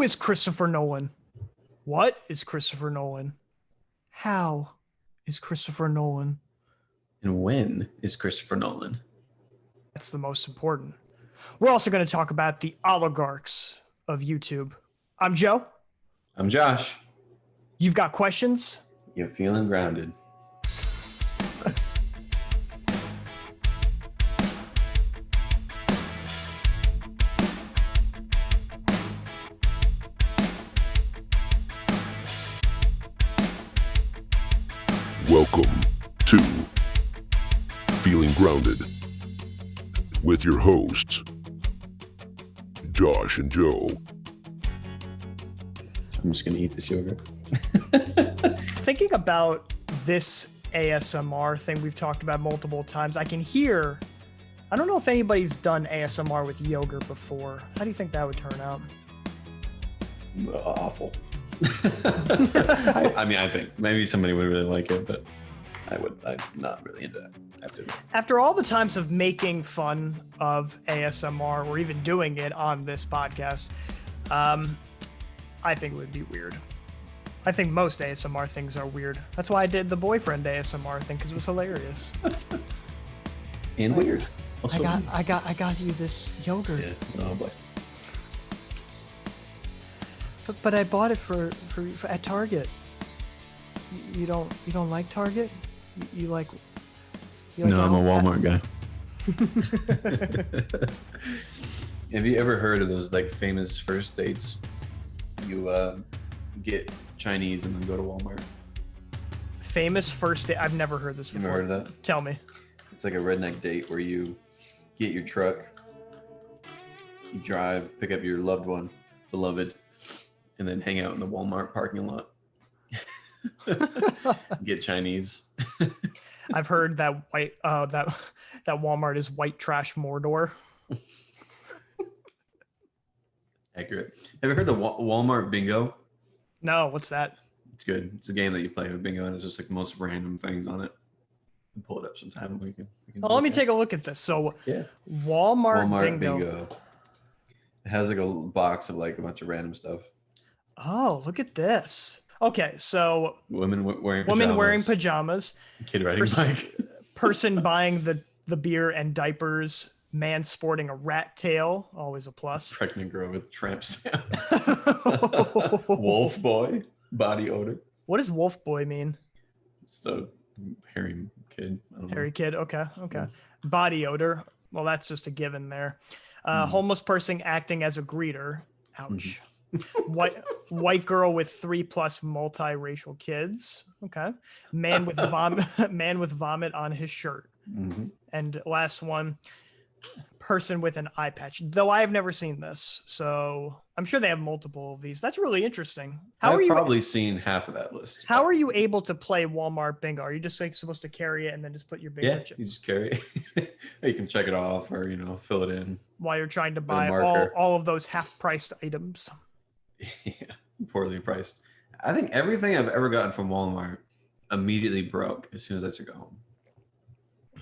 Who is Christopher Nolan? What is Christopher Nolan? How is Christopher Nolan? And when is Christopher Nolan? That's the most important. We're also going to talk about the oligarchs of YouTube. I'm Joe. I'm Josh. You've got questions? You're feeling grounded. Welcome to Feeling Grounded with your hosts, Josh and Joe. I'm just going to eat this yogurt. Thinking about this ASMR thing we've talked about multiple times, I can hear, I don't know if anybody's done ASMR with yogurt before. How do you think that would turn out? Awful. I think maybe somebody would really like it, but I'm not really into that. After all the times of making fun of ASMR or even doing it on this podcast, I think it would be weird. I think most ASMR things are weird. That's why I did the boyfriend ASMR thing, because it was hilarious. And weird. Also I got you this yogurt. Yeah. Oh boy. But I bought it for at Target. You don't like Target? You like No, I'm a Walmart guy. Have you ever heard of those like famous first dates? You get Chinese and then go to Walmart. Famous first date? I've never heard this before. You ever heard of that? Tell me. It's like a redneck date where you get your truck, you drive, pick up your loved one, beloved, and then hang out in the Walmart parking lot. Get Chinese. I've heard that that Walmart is white trash Mordor. Accurate. Have you heard the Walmart bingo? No, what's that? It's good. It's a game that you play with bingo, and it's just like the most random things on it. You pull it up sometime. We can let me take a look at this. So yeah, Walmart bingo. It has like a box of like a bunch of random stuff. Oh, look at this. Okay, so women wearing pajamas. Kid riding bike. Person buying the beer and diapers. Man sporting a rat tail, always a plus. Pregnant girl with tramp stamp. Wolf boy, body odor. What does wolf boy mean? It's a hairy kid. Hairy kid, okay. Body odor, well, that's just a given there. Homeless person acting as a greeter. Ouch. White girl with 3+ multiracial kids. Okay. Man with vomit on his shirt. Mm-hmm. And last one, person with an eye patch. Though I have never seen this, so I'm sure they have multiple of these. That's really interesting. I've probably seen half of that list. How are you able to play Walmart bingo? Are you just like supposed to carry it and then just put your bingo chips? You just carry it. You can check it off or fill it in while you're trying to buy all of those half-priced items. Yeah, poorly priced. I think everything I've ever gotten from Walmart immediately broke as soon as I took it home.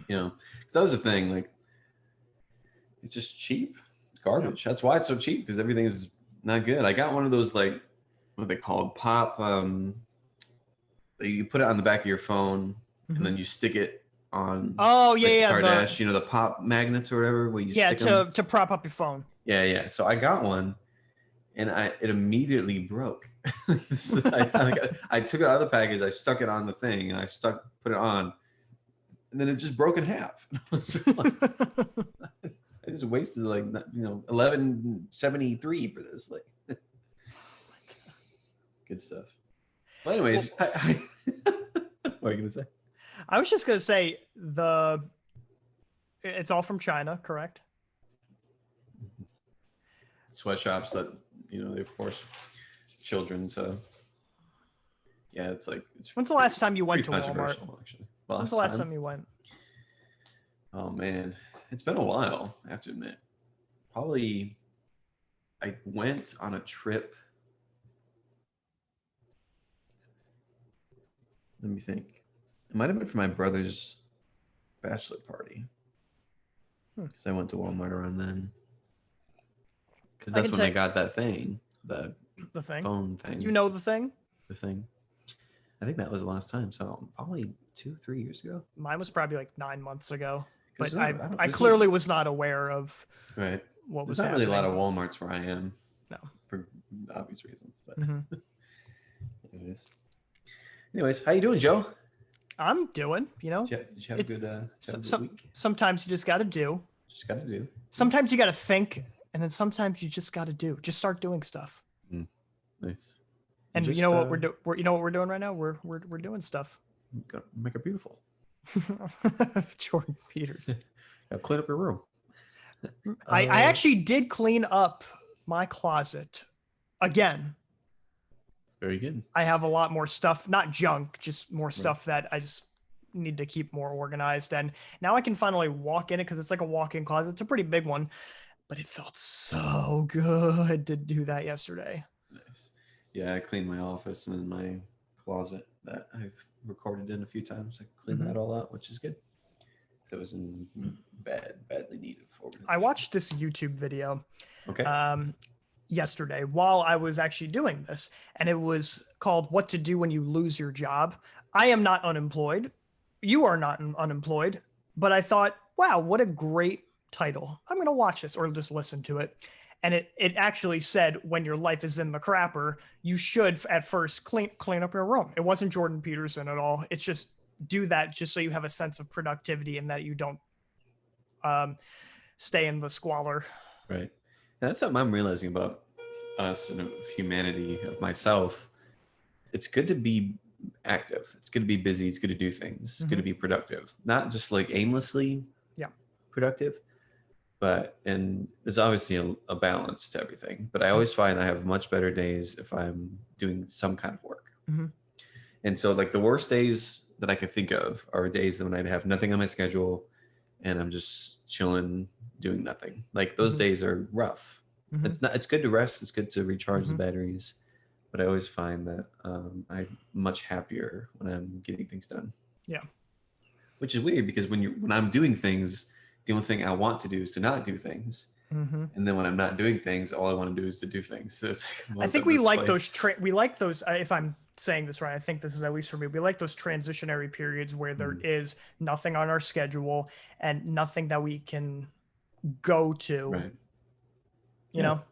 Because that was the thing. Like, it's just cheap. It's garbage. That's why it's so cheap, because everything is not good. I got one of those, like, what they call pop. You put it on the back of your phone, and then you stick it on. Oh yeah, Kardashian, the pop magnets or whatever. Where you stick them. to prop up your phone. Yeah. So I got one. And it immediately broke. I took it out of the package. I stuck it on the thing, and put it on, and then it just broke in half. I just wasted like $11.73 for this. Like, good stuff. Well, anyways, what are you gonna say? I was just gonna say it's all from China, correct? Sweatshops that. They force children to. Yeah, it's like. When's the last time you went to Walmart? When's the last time you went? Oh man, it's been a while. I have to admit. Probably, I went on a trip. Let me think. It might have been for my brother's bachelor party. Because I went to Walmart around then. Because that's when I got that thing, the The Thing. phone thing. You know The Thing? The Thing. I think that was the last time. So probably 2-3 years ago. Mine was probably like 9 months ago. But There's I clearly was not aware of right. what was There's not happening. really a lot of Walmarts where I am. No. For obvious reasons. But Mhm. anyways, how you doing, Joe? I'm doing, Did you have a good week? Sometimes you just got to do. Just got to do. Sometimes you got to think, and then sometimes you just got to do. Just start doing stuff. Nice. And just, you know what you know what we're doing right now? We're doing stuff. Make it beautiful. Jordan Peters. Clean up your room. I actually did clean up my closet again. Very good. I have a lot more stuff, not junk, just more stuff that I just need to keep more organized. And now I can finally walk in it because it's like a walk-in closet. It's a pretty big one, but it felt so good to do that yesterday. Nice. Yeah, I cleaned my office and then my closet that I've recorded in a few times. I cleaned that all out, which is good. So it was in badly needed organization. I watched this YouTube video. Okay. Yesterday while I was actually doing this, and it was called "What to Do When You Lose Your Job." I am not unemployed. You are not unemployed, but I thought, wow, what a great title. I'm going to watch this or just listen to it. And it actually said when your life is in the crapper, you should at first clean up your room. It wasn't Jordan Peterson at all. It's just do that just so you have a sense of productivity and that you don't stay in the squalor. Right. And that's something I'm realizing about us and of humanity, of myself. It's good to be active. It's good to be busy. It's good to do things. It's good to be productive. Not just like aimlessly productive, and there's obviously a balance to everything. But I always find I have much better days if I'm doing some kind of work. And so like the worst days that I could think of are days when I'd have nothing on my schedule and I'm just chilling, doing nothing. Like those days are rough. It's good to rest. It's good to recharge the batteries. But I always find that I'm much happier when I'm getting things done. Yeah. Which is weird because when I'm doing things, the only thing I want to do is to not do things. And then when I'm not doing things, all I want to do is to do things. So it's like, I think we like those. We like those. If I'm saying this right, I think this is at least for me. We like those transitionary periods where there is nothing on our schedule and nothing that we can go to. Right. You know.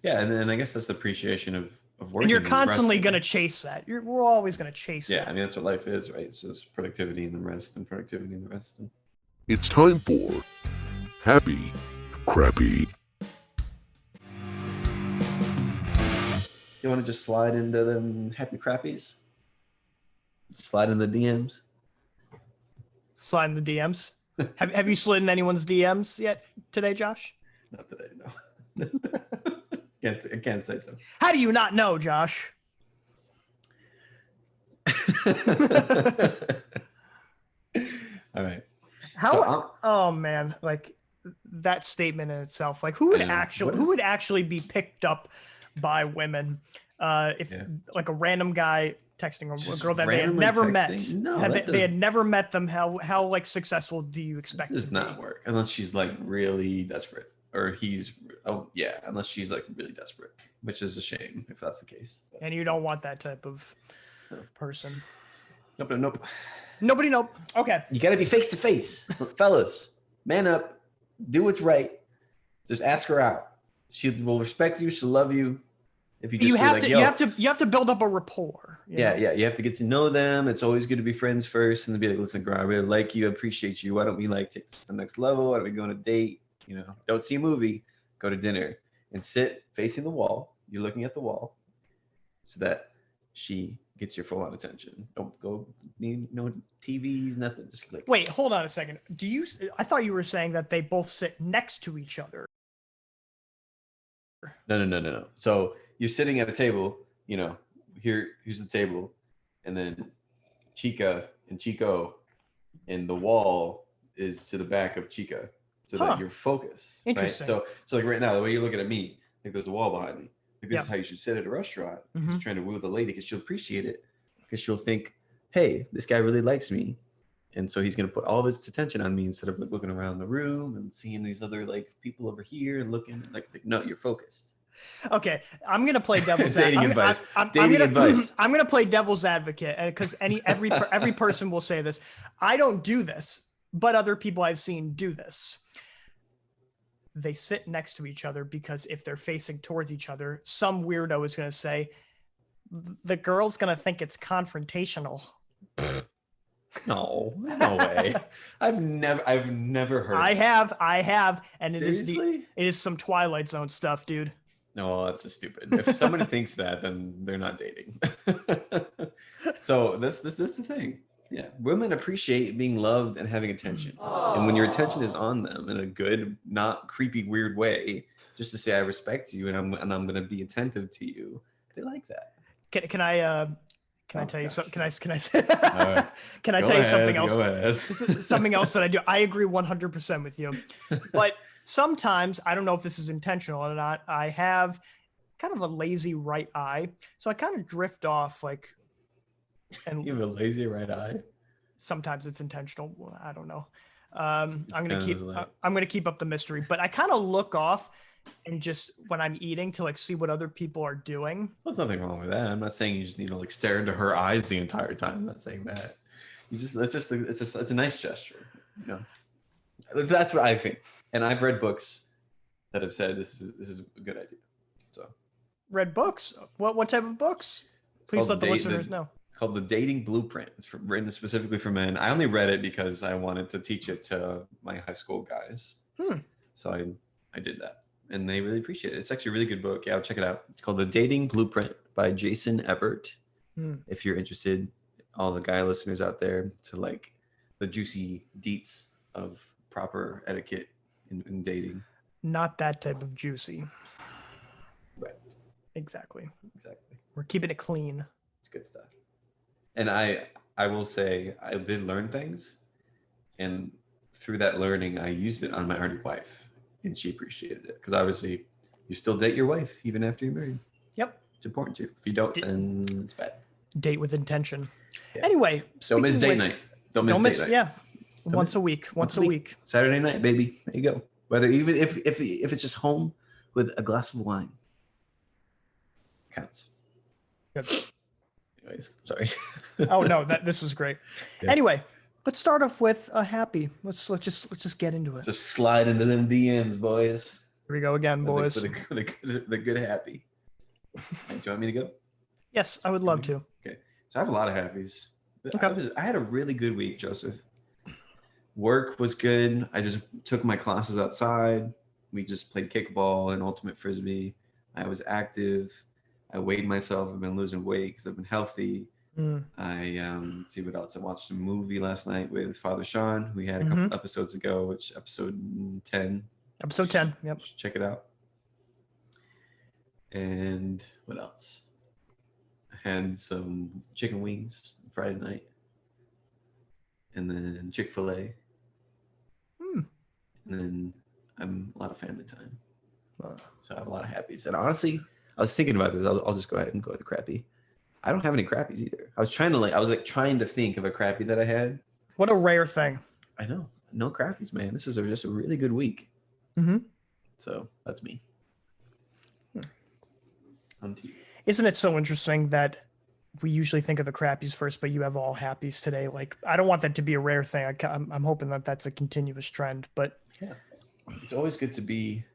Yeah, and then I guess that's the appreciation of working. And you're constantly going to chase that. We're always going to chase that. Yeah, I mean that's what life is, right? It's just productivity and then rest, and productivity and the rest. It's time for Happy Crappy. You want to just slide into them happy crappies? Slide in the DMs? Slide in the DMs? have you slid in anyone's DMs yet today, Josh? Not today, no. I can't say so. How do you not know, Josh? All right. Oh man, like that statement in itself. Like who would actually be picked up by women if like a random guy texting a girl that they had never met? No, they had never met them. How like successful do you expect? This does not work unless she's like really desperate, or unless she's like really desperate, which is a shame if that's the case. But, and you don't want that type of person. Nope. Nobody. Okay. You got to be face to face, fellas. Man up. Do what's right. Just ask her out. She will respect you. She'll love you. If you have to build up a rapport. You know? You have to get to know them. It's always good to be friends first, and then be like, listen, girl, I really like you. I appreciate you. Why don't we like take this to the next level? Why don't we go on a date? You know, don't see a movie. Go to dinner and sit facing the wall. You're looking at the wall, so that she gets your full on attention. Don't go need no TVs, nothing. Just like wait, hold on a second. I thought you were saying that they both sit next to each other. No. So you're sitting at a table, you know, here's the table, and then Chica and Chico, and the wall is to the back of Chica, so that you're focused. Interesting. Right? So like right now, the way you're looking at me, like there's a wall behind me. Like this is how you should sit at a restaurant. You're trying to woo the lady because she'll appreciate it, because she'll think, hey, this guy really likes me. And so he's going to put all of his attention on me instead of like looking around the room and seeing these other like people over here and looking like no, you're focused. Okay, I'm gonna play devil's Dating advice. Dating advice. I'm gonna play devil's advocate because every person will say this. I don't do this, but other people I've seen do this. They sit next to each other because if they're facing towards each other, some weirdo is gonna say, "The girl's gonna think it's confrontational." No, there's no way. I've never heard. I have, and Seriously? it is some Twilight Zone stuff, dude. No, that's just stupid. If somebody thinks that, then they're not dating. So this is the thing. Yeah, women appreciate being loved and having attention. Aww. And when your attention is on them in a good, not creepy, weird way, just to say I respect you and I'm going to be attentive to you, they like that. Can I tell you something? Can I can I tell you something else? Go ahead. This is something else that I do. I agree 100% with you. But sometimes, I don't know if this is intentional or not, I have kind of a lazy right eye. So I kind of drift off and you have a lazy right eye? Sometimes it's intentional. Well, I don't know. I'm gonna keep up the mystery, but I kind of look off and just when I'm eating to see what other people are doing. There's nothing wrong with that. I'm not saying you just need to stare into her eyes the entire time. I'm not saying that. It's a nice gesture. That's what I think. And I've read books that have said this is a good idea. So read books. What type of books? Please let the listeners know. It's called The Dating Blueprint. It's written specifically for men. I only read it because I wanted to teach it to my high school guys. So I did that. And they really appreciate it. It's actually a really good book. Yeah, check it out. It's called The Dating Blueprint by Jason Everett. If you're interested, all the guy listeners out there, to the juicy deets of proper etiquette in dating. Not that type of juicy. Right. Exactly. We're keeping it clean. It's good stuff. And I will say I did learn things. And through that learning, I used it on my already wife. And she appreciated it because obviously you still date your wife even after you're married. Yep. It's important to. If you don't, then it's bad. Date with intention. Yeah. Anyway. Don't miss date night. Don't miss date night. Yeah. Once a week. Saturday night, baby. There you go. Whether even if it's just home with a glass of wine. Counts. Good. Anyways, sorry. Oh no, this was great. Yeah. Anyway. Let's start off with a happy. Let's just get into it. Let's just slide into them DMs, boys. Here we go again, boys. The good happy. Do you want me to go? Yes, I would love to. Okay. So I have a lot of happies. Okay. I had a really good week, Joseph. Work was good. I just took my classes outside. We just played kickball and ultimate frisbee. I was active. I weighed myself. I've been losing weight because I've been healthy. I see what else. I watched a movie last night with Father Sean. We had a couple episodes ago, which episode 10. Episode 10. Yep. Check it out. And what else? I had some chicken wings Friday night. And then Chick-fil-A. And then a lot of family time. So I have a lot of happies. And honestly, I was thinking about this. I'll just go ahead and go with the crappy. I don't have any crappies either. I was trying to think of a crappy that I had. What a rare thing. I know. No crappies, man. This was just a really good week. So that's me. On to you. Isn't it so interesting that we usually think of the crappies first, but you have all happies today? I don't want that to be a rare thing. I'm hoping that that's a continuous trend, but yeah, it's always good to be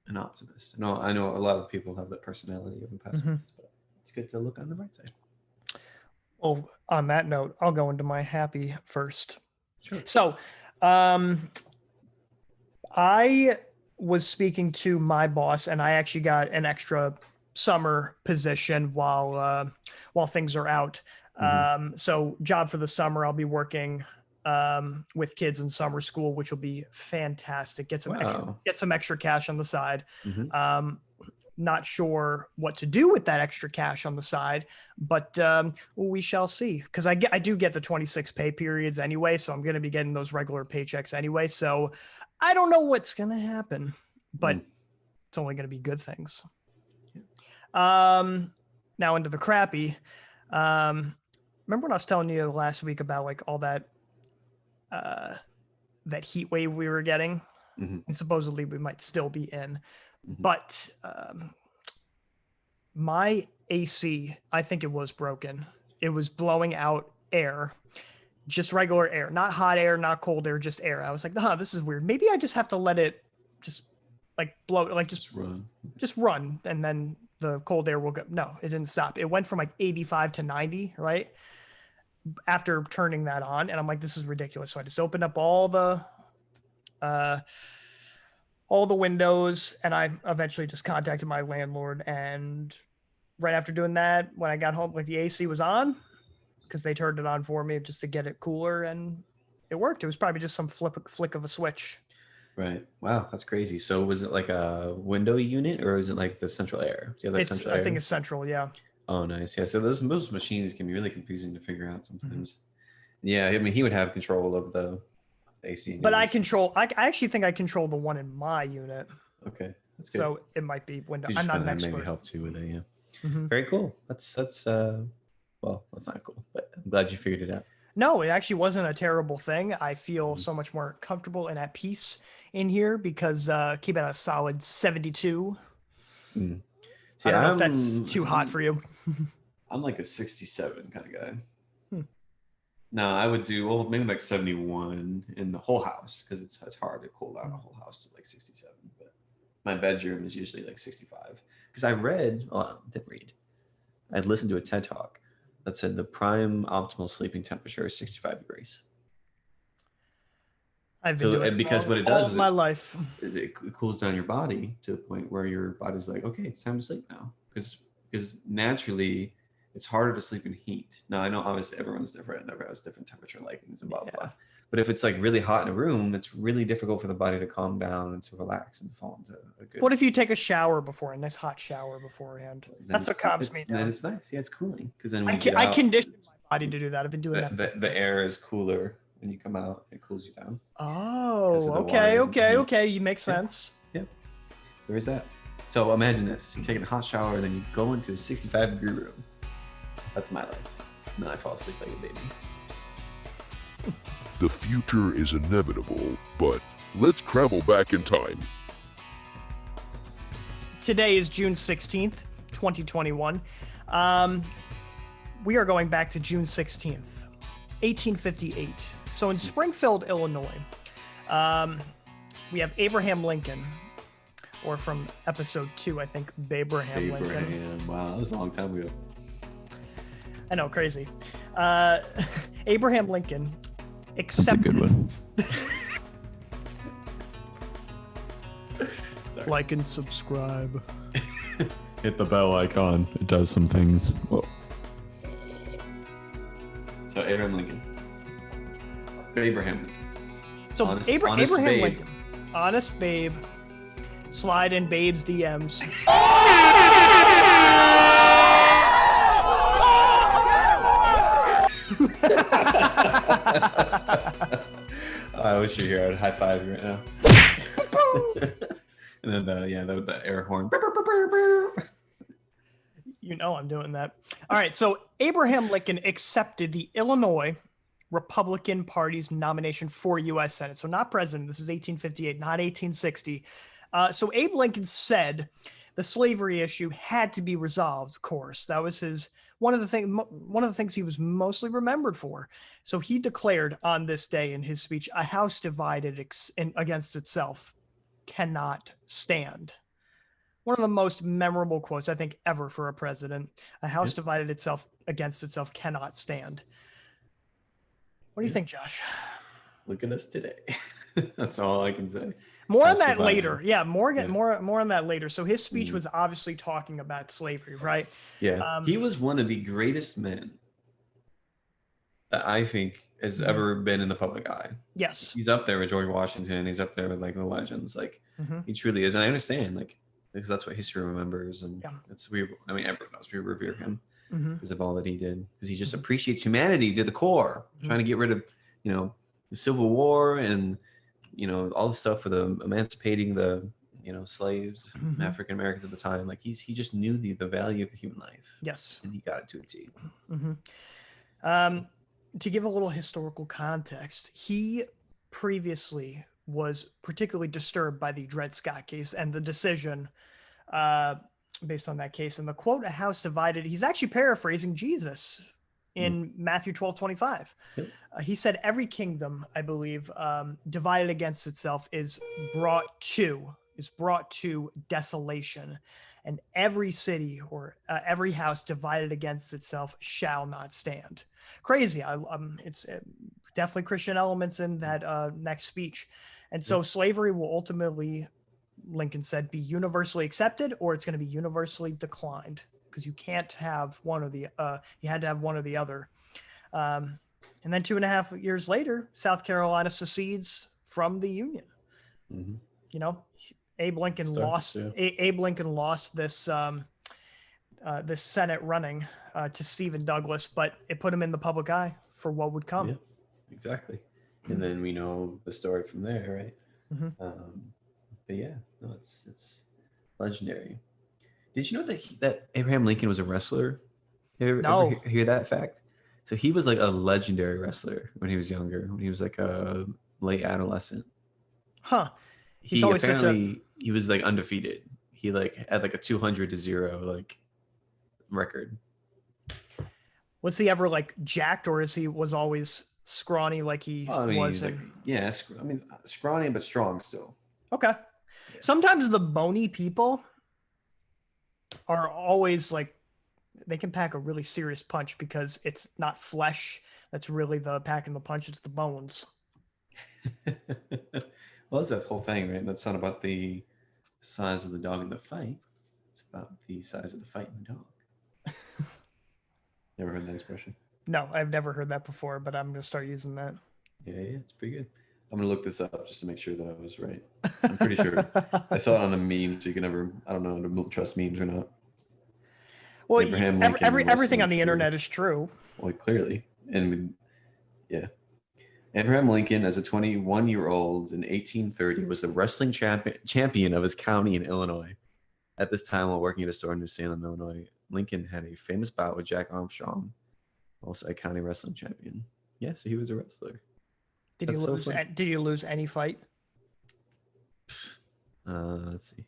an optimist. No, I know a lot of people have that personality of a pessimist, but it's good to look on the bright side. Well, on that note, I'll go into my happy first. Sure. So, I was speaking to my boss, and I actually got an extra summer position while things are out. So, job for the summer, I'll be working with kids in summer school, which will be fantastic. Get some extra cash on the side. Not sure what to do with that extra cash on the side, but we shall see. Because I do get the 26 pay periods anyway, so I'm going to be getting those regular paychecks anyway. So I don't know what's going to happen, but it's only going to be good things. Now into the crappy. Remember when I was telling you last week about all that that heat wave we were getting, and supposedly we might still be in. But my AC, I think it was broken. It was blowing out air, just regular air, not hot air, not cold air, just air. I was like, this is weird. Maybe I just have to let it just like blow, like just run, and then the cold air will go. No, it didn't stop. It went from like 85 to 90, right? After turning that on, and I'm like, this is ridiculous. So I just opened up all the windows, and I eventually just contacted my landlord. And right after doing that, when I got home, like the AC was on because they turned it on for me just to get it cooler, and it worked. It was probably just some flick of a switch. Right. Wow, that's crazy. So was it like a window unit, or is it like the central air? Do you have that central air? I think it's central, yeah. Oh, nice. Yeah. So those machines can be really confusing to figure out sometimes. Yeah. I mean, he would have control of the AC. But I actually think I control the one in my unit. Okay. That's good. So it might be window. So I'm not an expert. expert. Maybe help too with it. Yeah. Very cool. That's well, that's not cool, but I'm glad you figured it out. No, it actually wasn't a terrible thing. I feel so much more comfortable and at peace in here because keep it at a solid 72. See, I don't know if that's too hot for you. I'm like a 67 kind of guy. No, I would do maybe like 71 in the whole house because it's hard to cool down a whole house to like 67. But my bedroom is usually like 65 because I didn't read. I'd listened to a TED Talk that said the prime optimal sleeping temperature is 65 degrees. I've been doing because what it does is my life is it cools down your body to the point where your body's like, okay, it's time to sleep now. Because naturally it's harder to sleep in heat. Now I know obviously everyone's different, everyone has different temperature likings and blah blah blah. But if it's like really hot in a room, it's really difficult for the body to calm down and to relax and fall into a good. What if you take a shower a nice hot shower beforehand? That's what calms me down. Then it's nice. Yeah, it's cooling. Because then I condition my body to do that. I've been doing that. The air is cooler when you come out. It cools you down. Oh, okay. You make sense. Yeah. There is that. So imagine this: you're taking a hot shower, then you go into a 65-degree room. That's my life. And then I fall asleep like a baby. The future is inevitable, but let's travel back in time. Today is June 16th, 2021. We are going back to June 16th, 1858. So in Springfield, Illinois, we have Abraham Lincoln, or from episode 2, I think, Babraham Lincoln. Wow, that was a long time ago. I know, crazy. Abraham Lincoln accepted. That's a good one. Like and subscribe. Hit the bell icon. It does some things. Whoa. So Abraham Lincoln. So honest Abraham babe. Lincoln. Honest babe. Slide in babe's DMs. I wish you were here. I'd high five you right now. And then the air horn. You know I'm doing that. All right, so Abraham Lincoln accepted the Illinois Republican Party's nomination for U.S. Senate. So not president. This is 1858, not 1860. So Abe Lincoln said the slavery issue had to be resolved. Of course, that was one of the things he was mostly remembered for. So he declared on this day in his speech, "A house divided against itself cannot stand." One of the most memorable quotes I think ever for a president. A house divided against itself cannot stand. What do you think, Josh? Look at us today. That's all I can say. More on that later. Yeah, more on that later. So his speech was obviously talking about slavery, right? Yeah. He was one of the greatest men that I think has ever been in the public eye. Yes. He's up there with George Washington. He's up there with like the legends. Like he truly is. And I understand, like, because that's what history remembers. And everyone knows we revere him because of all that he did. Because he just appreciates humanity to the core, trying to get rid of, the Civil War and all the stuff with emancipating the slaves, African Americans at the time. Like he just knew the value of the human life. Yes, and he got it to a T. To give a little historical context, he previously was particularly disturbed by the Dred Scott case and the decision based on that case. And the quote, "A house divided," he's actually paraphrasing Jesus in Matthew 12:25. Yep. He said, "Every kingdom, I believe, divided against itself is brought to desolation, and every city or every house divided against itself shall not stand." Crazy. It's definitely Christian elements in that next speech. And so slavery will ultimately, Lincoln said, be universally accepted, or it's going to be universally declined, because you can't have one or the you had to have one or the other. And then 2.5 years later, South Carolina secedes from the Union. You know, Abe Lincoln lost this this Senate running to Stephen Douglas, but it put him in the public eye for what would come. Yeah, exactly. And then we know the story from there, right? But yeah, no, it's legendary. Did you know that Abraham Lincoln was a wrestler? Ever hear that fact? So he was like a legendary wrestler when he was younger, when he was like a late adolescent. Huh. He apparently he was like undefeated. He like had like a 200-0 like record. Was he ever like jacked, or was always scrawny like he was? Like, yeah, scrawny but strong still. Okay. Yeah. Sometimes the bony people are always like, they can pack a really serious punch because it's not flesh that's really the packing the punch, it's the bones. Well, that's that whole thing, right? That's not about the size of the dog in the fight. It's about the size of the fight in the dog. Never heard that expression? No, I've never heard that before, but I'm going to start using that. Yeah, it's pretty good. I'm going to look this up just to make sure that I was right. I'm pretty sure. I saw it on a meme, so you can never, I don't know to trust memes or not. Well, everything on the internet is true. Well, clearly. And yeah. Abraham Lincoln, as a 21-year-old in 1830, was the wrestling champion of his county in Illinois. At this time, while working at a store in New Salem, Illinois, Lincoln had a famous bout with Jack Armstrong, also a county wrestling champion. Yeah, so he was a wrestler. Did he lose any fight? Let's see.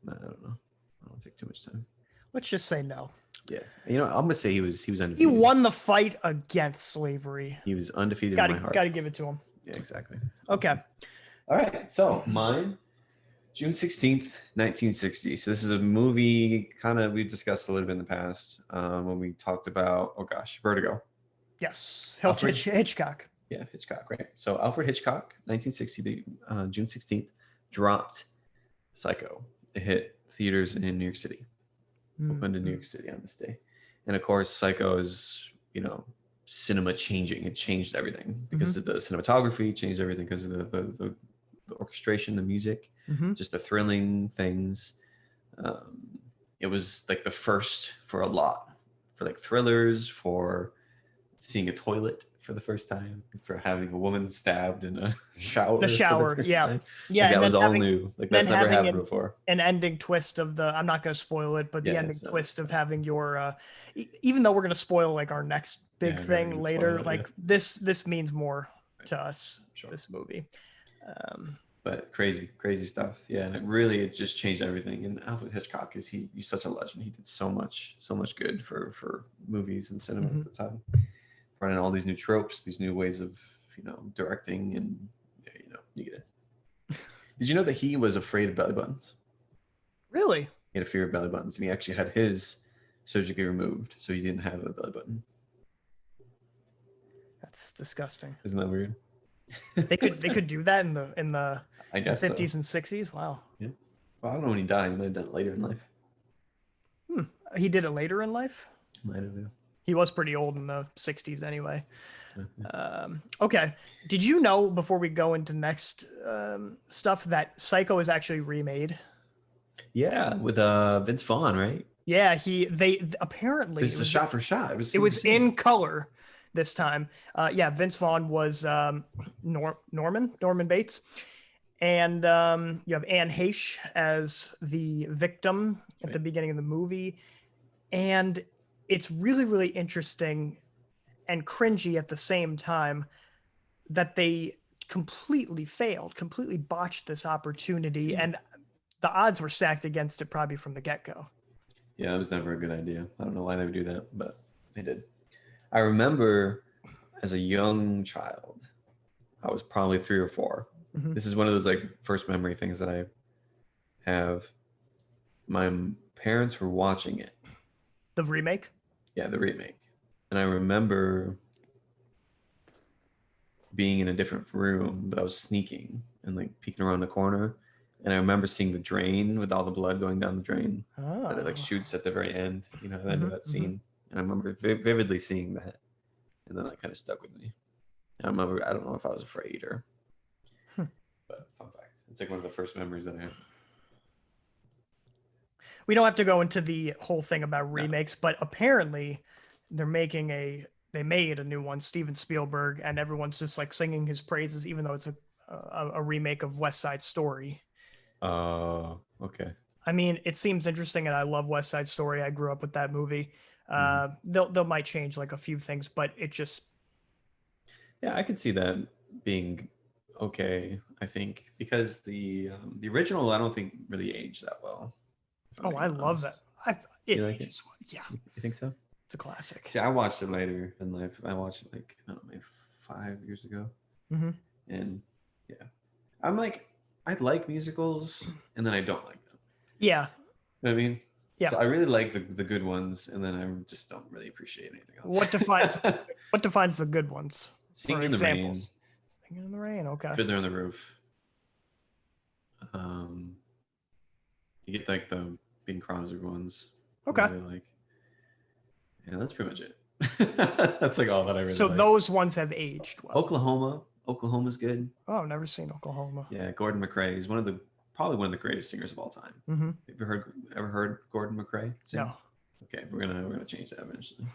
I don't know. I don't take too much time. Let's just say no. Yeah, you know, I'm gonna say he was undefeated. He won the fight against slavery. He was undefeated in my heart. Got to give it to him. Yeah, exactly. Okay. All right. So mine, June 16th, 1960. So this is a movie we've discussed a little bit in the past when we talked about Vertigo. Yes, Hitchcock. Yeah, Hitchcock, right? So Alfred Hitchcock, 1960, June 16th, dropped Psycho. It hit theaters in New York City. Opened in New York City on this day. And of course, Psycho is, cinema changing. It changed everything because of the cinematography, changed everything because of the orchestration, the music, just the thrilling things. It was like the first for a lot, for like thrillers, for seeing a toilet for the first time, for having a woman stabbed in a shower. The shower, yeah. Time. Yeah, like that was all new. Like that's never happened before. An ending twist of I'm not going to spoil it, but the ending twist of having your, even though we're going to spoil like our next big thing later, this means more to us, this movie. But crazy stuff. Yeah, and it just changed everything. And Alfred Hitchcock he's such a legend. He did so much good for movies and cinema at the time. Running all these new tropes, these new ways of directing, and you get it. Did you know that he was afraid of belly buttons? Really? He had a fear of belly buttons, and he actually had his surgically removed, so he didn't have a belly button. That's disgusting. Isn't that weird? They could do that in the I guess 50s and 60s. Wow. Yeah. Well, I don't know when he died. He might have done it later in life. He did it later in life? Might have, yeah. He was pretty old in the 60s anyway. Okay. Did you know, before we go into next stuff, that Psycho is actually remade? Yeah, with Vince Vaughn, right? Yeah, they apparently... It was a shot for shot. It was in color this time. Vince Vaughn was Norman Bates. And you have Anne Heche as the victim at the beginning of the movie. And it's really, really interesting and cringy at the same time. that they completely failed, completely botched this opportunity, and the odds were stacked against it probably from the get-go. Yeah, it was never a good idea. I don't know why they would do that, but they did. I remember as a young child, I was probably 3 or 4. Mhm. This is one of those like first memory things that I have. My parents were watching it. The remake? Yeah, the remake. And I remember being in a different room, but I was sneaking and like peeking around the corner. And I remember seeing the drain with all the blood going down the drain that it like Oh. shoots at the very end, you know, the end of Mhm, that mhm. scene. And I remember vividly seeing that. And then that kind of stuck with me. I remember, I don't know if I was afraid or, but fun fact. It's like one of the first memories that I have. We don't have to go into the whole thing about remakes, but apparently they made a new one, Steven Spielberg, and everyone's just like singing his praises, even though it's a remake of West Side Story. Okay. I mean, it seems interesting, and I love West Side Story. I grew up with that movie. They'll might change like a few things, but it just Yeah, I could see that being okay, I think, because the original I don't think really aged that well. if I'm oh, being I love that. honest. It You like it? ages well. Yeah, You think so? it's a classic. See, I watched it later in life. I watched it like I don't know, maybe 5 years ago, Hmm. and yeah, I'm like I like musicals, and then I don't like them. Yeah, You know what I mean? Yeah. So I really like the good ones, and then I just don't really appreciate anything else. what defines the good ones? Singing For in the Rain, examples. Singing in the Rain. Okay. Fiddler on the Roof. You get like the Bing Crosby ones. Okay. I really like. Yeah, that's pretty much it. That's like all that I really So like. those ones have aged well. Oklahoma's good. Oh, I've never seen Oklahoma. Yeah, Gordon McRae is probably one of the greatest singers of all time. Mm-hmm. Have you ever heard Gordon McRae sing? No. Okay, we're gonna change that eventually.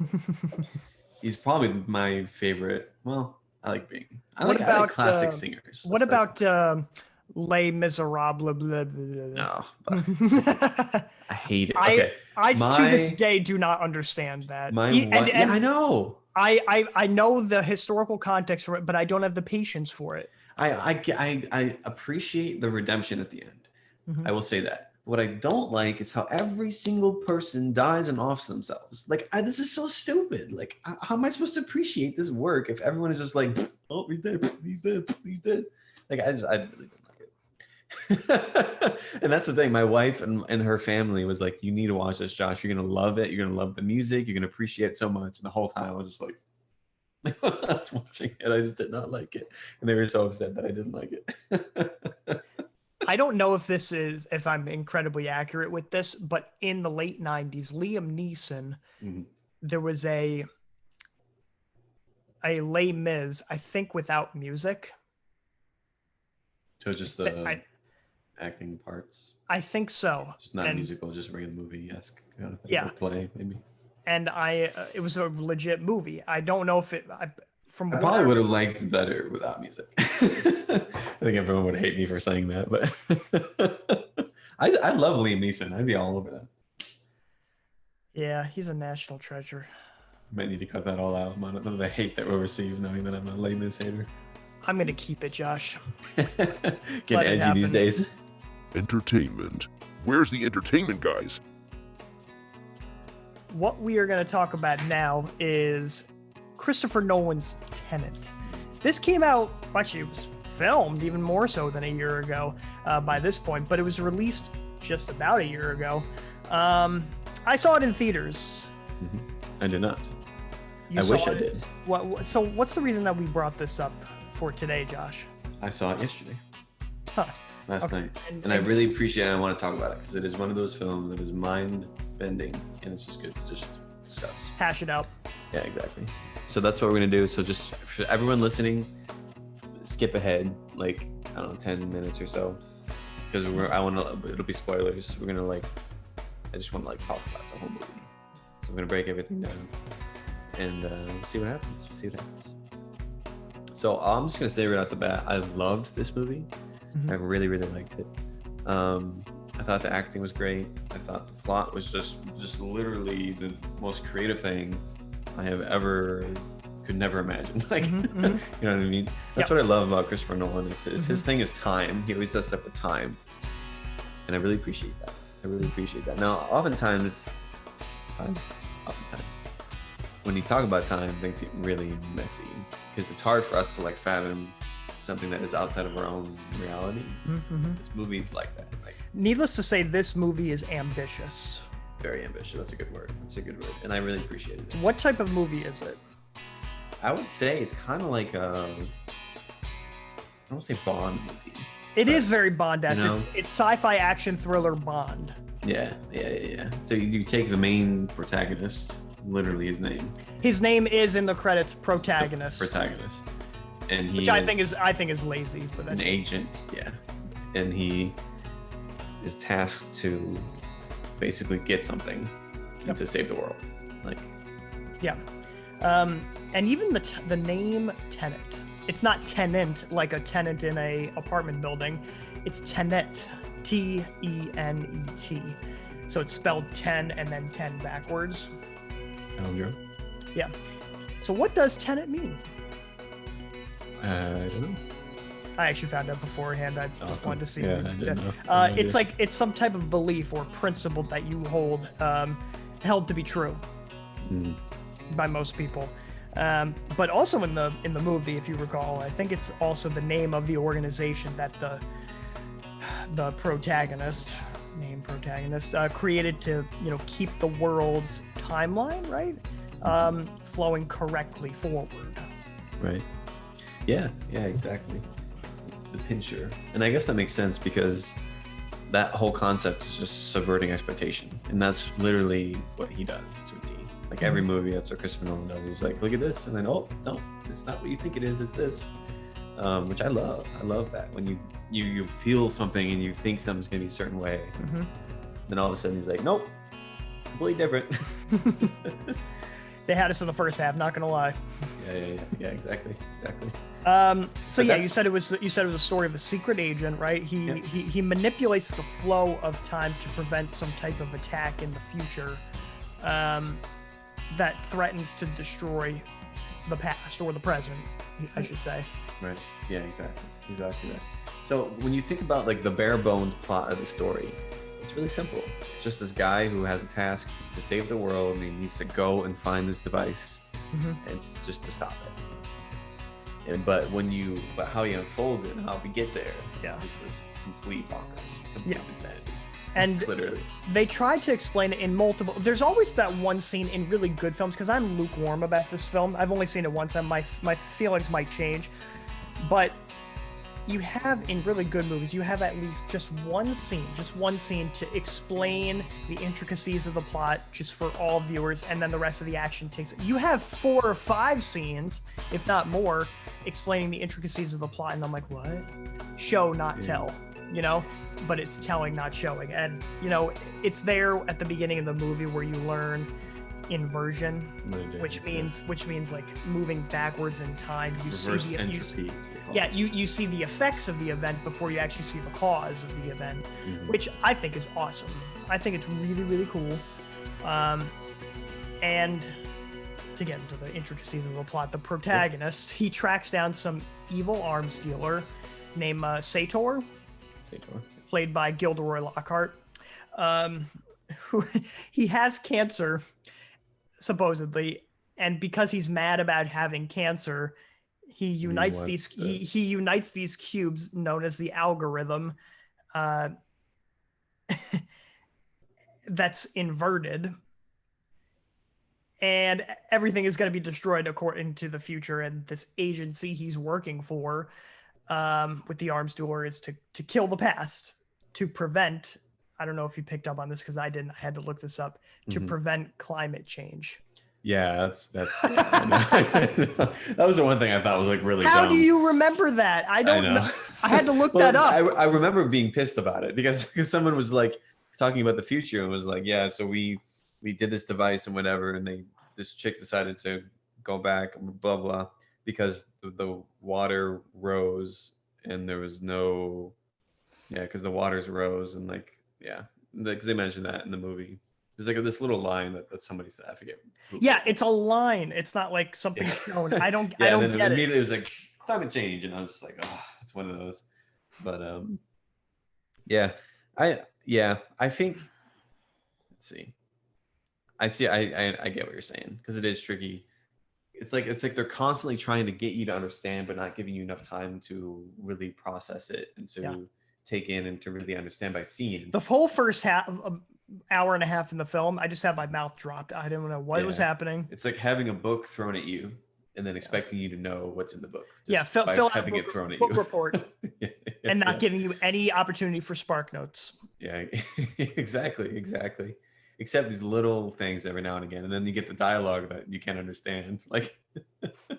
He's probably my favorite. Well, I like Bing. I like classic singers. What about Les Miserables? Blah, blah, blah, No, blah. I hate it. Okay, I to this day do not understand that. Yeah, I know. I know the historical context for it, but I don't have the patience for it. I appreciate the redemption at the end. Mhm. I will say that. What I don't like is how every single person dies and offs themselves. Like, this is so stupid. Like, how am I supposed to appreciate this work if everyone is just like, oh, he's dead, he's dead, he's dead. Like, I really don't like it. And that's the thing. My wife and her family was like, you need to watch this, Josh. You're going to love it. You're going to love the music. You're going to appreciate it so much. And the whole time I was just like, I was watching it. I just did not like it. And they were so upset that I didn't like it. I don't know if I'm incredibly accurate with this, but in the late 90s, Liam Neeson, there was a Les Mis, I think without music. So just the acting parts. I think so. Just not musical, just regular movie-esque kind of thing. Yeah. Or play, maybe. And it was a legit movie. I don't know if I probably would have liked it better without music. I think everyone would hate me for saying that, but I love Liam Neeson. I'd be all over that. Yeah, he's a national treasure. Might need to cut that all out. None of the hate that we'll receive knowing that I'm a Les Mis hater. I'm gonna keep it, Josh. Getting edgy these days. Entertainment. Where's the entertainment, guys? What we are going to talk about now is Christopher Nolan's Tenet. This came out, actually it was filmed even more so than a year ago by this point, but it was released just about a year ago. I saw it in theaters. I did not. I wish I did. So what's the reason that we brought this up for today, Josh? I saw it yesterday. Huh. Last night. And I really appreciate it. I want to talk about it because it is one of those films that is mind-bending and it's just good to just discuss. Hash it out. Yeah, exactly. So that's what we're going to do. So just for everyone listening, skip ahead like, I don't know, 10 minutes or so because it'll be spoilers. We're going to I just want to talk about the whole movie. So I'm going to break everything down and we'll see what happens. So I'm just going to say right off the bat, I loved this movie. I really, really liked it. I thought the acting was great. I thought the plot was just literally the most creative thing I have ever could never imagine. Like, Mm-hmm. you know what I mean? That's what I love about Christopher Nolan is his thing is time. He always does stuff with time, and I really appreciate that. Now, oftentimes, when you talk about time, things get really messy because it's hard for us to like fathom something that is outside of our own reality. This movie is like that. Like, needless to say, this movie is ambitious. very ambitious. That's a good word. And I really appreciated it. What type of movie is it? I would say it's kind of like I don't say Bond movie. It is very Bond-esque. You know? It's sci-fi action thriller Bond. Yeah. So you take the main protagonist, literally his name. His name is in the credits protagonist. And he which I think is lazy, but that's an agent, and he is tasked to basically get something and to save the world. Like, and even the name Tenet. It's not tenant like a tenant in a apartment building. It's tenet, T-E-N-E-T. So it's spelled 10 and then 10 backwards. Alejandro? Yeah. So what does tenet mean? I don't know. I actually found out beforehand. I just wanted to see. Yeah, I didn't know. It's like it's some type of belief or principle that you hold held to be true by most people. But also in the movie, if you recall, I think it's also the name of the organization that the protagonist created to keep the world's timeline flowing correctly forward. Right. Yeah, exactly. The pincher. And I guess that makes sense because that whole concept is just subverting expectation. And that's literally what he does to a T. Like every movie, that's what Christopher Nolan does. He's like, look at this. And then, oh, no, it's not what you think it is, it's this. Which I love. I love that. When you feel something and you think something's going to be a certain way. Then all of a sudden he's like, nope, completely different. They had us in the first half, not gonna lie. Yeah, exactly. So yeah, you said it was a story of a secret agent, right? He manipulates the flow of time to prevent some type of attack in the future that threatens to destroy the past or the present, I should say. Right. Yeah, exactly that. So when you think about like the bare bones plot of the story, it's really simple. It's just this guy who has a task to save the world, and he needs to go and find this device, and it's just to stop it. But how he unfolds it and how we get there, it's this complete bonkers, complete insanity. And literally, they tried to explain it in multiple. There's always that one scene in really good films, because I'm lukewarm about this film. I've only seen it once, and my feelings might change, but you have in really good movies, you have at least just one scene to explain the intricacies of the plot just for all viewers, and then the rest of the action takes. You have 4 or 5 scenes, if not more, explaining the intricacies of the plot, and I'm like, what? Show, not tell, but it's telling, not showing. And it's there at the beginning of the movie where you learn inversion, which means like moving backwards in time. You reverse see entropy. You see the effects of the event before you actually see the cause of the event, which I think is awesome. I think it's really, really cool. And to get into the intricacies of the plot, the protagonist, he tracks down some evil arms dealer named Sator, played by Gilderoy Lockhart, who he has cancer, supposedly, and because he's mad about having cancer, he unites these cubes known as the algorithm that's inverted, and everything is going to be destroyed according to the future. And this agency he's working for with the arms dealer is to kill the past, to prevent, I don't know if you picked up on this because I didn't, I had to look this up, to prevent climate change. Yeah, that's that was the one thing I thought was like really How dumb. do you remember that? I don't know. I had to look that up. I remember being pissed about it because someone was like talking about the future and was like, yeah, so we did this device and whatever, and this chick decided to go back and blah blah because the water rose and there was no because the waters rose and because they mentioned that in the movie. There's like this little line that somebody said. I forget. Yeah, it's a line. It's not like something shown. I don't And then get immediately it. it was like climate change, and I was just like, oh, it's one of those. But yeah, I think. Let's see. I get what you're saying, because it is tricky. It's like they're constantly trying to get you to understand, but not giving you enough time to really process it and to take in and to really understand by seeing. The whole first hour and a half in the film, I just had my mouth dropped. I didn't know what was happening. It's like having a book thrown at you and then expecting you to know what's in the book. Fill out having book, it thrown at book you. report and not giving you any opportunity for spark notes. Yeah, exactly. Except these little things every now and again, and then you get the dialogue that you can't understand, like,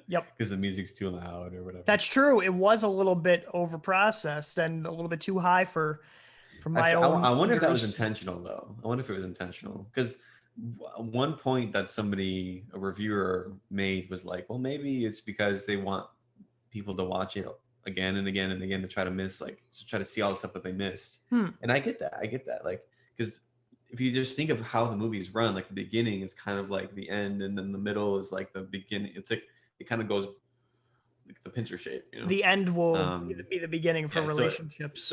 because the music's too loud or whatever. That's true. It was a little bit over processed and a little bit too high for my own. I wonder if that was intentional, though. I wonder if it was intentional, because one point that a reviewer made was like, well, maybe it's because they want people to watch it again and again and again to try to see all the stuff that they missed. And I get that, like, because if you just think of how the movies run, like the beginning is kind of like the end, and then the middle is like the beginning. It's like it kind of goes like the pincer shape. You know? The end will be the beginning for relationships.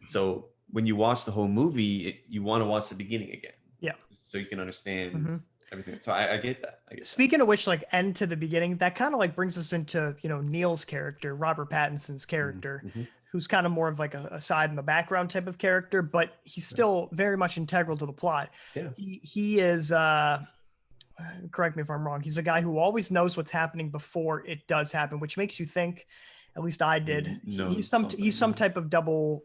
So when you watch the whole movie, you want to watch the beginning again. Yeah. So you can understand everything. So I get that. Speaking of which, like end to the beginning, that kind of like brings us into, Neil's character, Robert Pattinson's character, who's kind of more of like a side in the background type of character, but he's still very much integral to the plot. Yeah. He is, correct me if I'm wrong, he's a guy who always knows what's happening before it does happen, which makes you think, at least I did, he's some type of double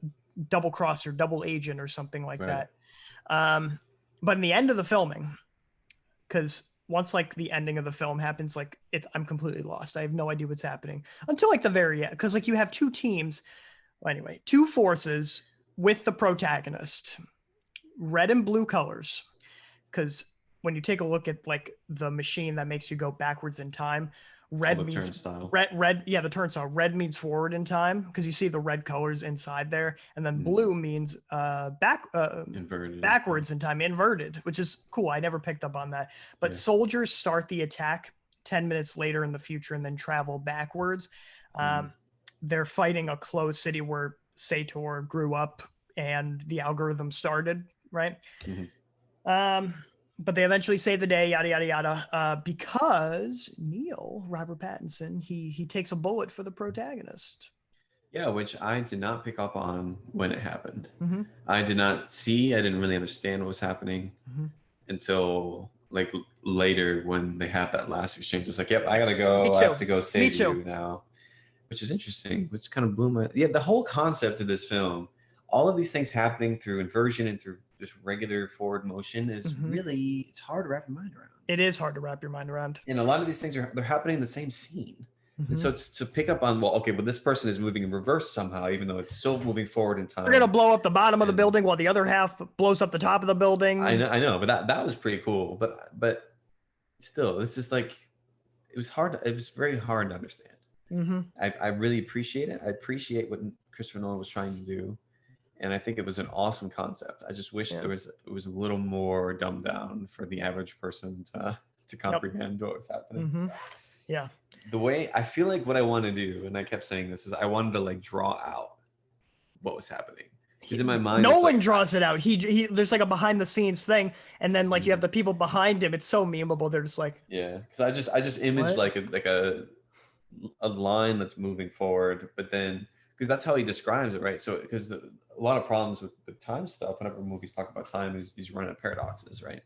crosser, double agent or something like that. But in the end of the filming, because once like the ending of the film happens, like I'm completely lost. I have no idea what's happening until like the very end. Because like you have two teams, two forces with the protagonist, red and blue colors. Because when you take a look at like the machine that makes you go backwards in time, red means turnstile. The turnstile. Red means forward in time, because you see the red colors inside there, and then blue means inverted, backwards in time, inverted, which is cool. I never picked up on that. But soldiers start the attack 10 minutes later in the future and then travel backwards. They're fighting a closed city where Sator grew up and the algorithm started, right? But they eventually save the day, yada, yada, yada, because Neil, Robert Pattinson, he takes a bullet for the protagonist. Yeah, which I did not pick up on when it happened. I didn't really understand what was happening until like later when they had that last exchange. It's like, yep, I gotta go. I have to go save you now, which is interesting, which kind of blew my... Yeah, the whole concept of this film, all of these things happening through inversion and through just regular forward motion is really, it's hard to wrap your mind around. It is hard to wrap your mind around. And a lot of these things they're happening in the same scene. And so it's to pick up on, but this person is moving in reverse somehow, even though it's still moving forward in time. They're going to blow up the bottom of the building while the other half blows up the top of the building. I know, but that was pretty cool. But still, it's just like, it was very hard to understand. I really appreciate it. I appreciate what Christopher Nolan was trying to do. And I think it was an awesome concept. I just wish it was a little more dumbed down for the average person to comprehend what was happening. Yeah. The way I feel like what I want to do, and I kept saying this, is I wanted to like draw out what was happening. Because in my mind, Nolan draws it out. He there's like a behind the scenes thing, and then like you have the people behind him. It's so memeable. They're just like, because I just imaged like a line that's moving forward, but then because that's how he describes it, right? So because a lot of problems with time stuff, whenever movies talk about time, is you run into paradoxes, right?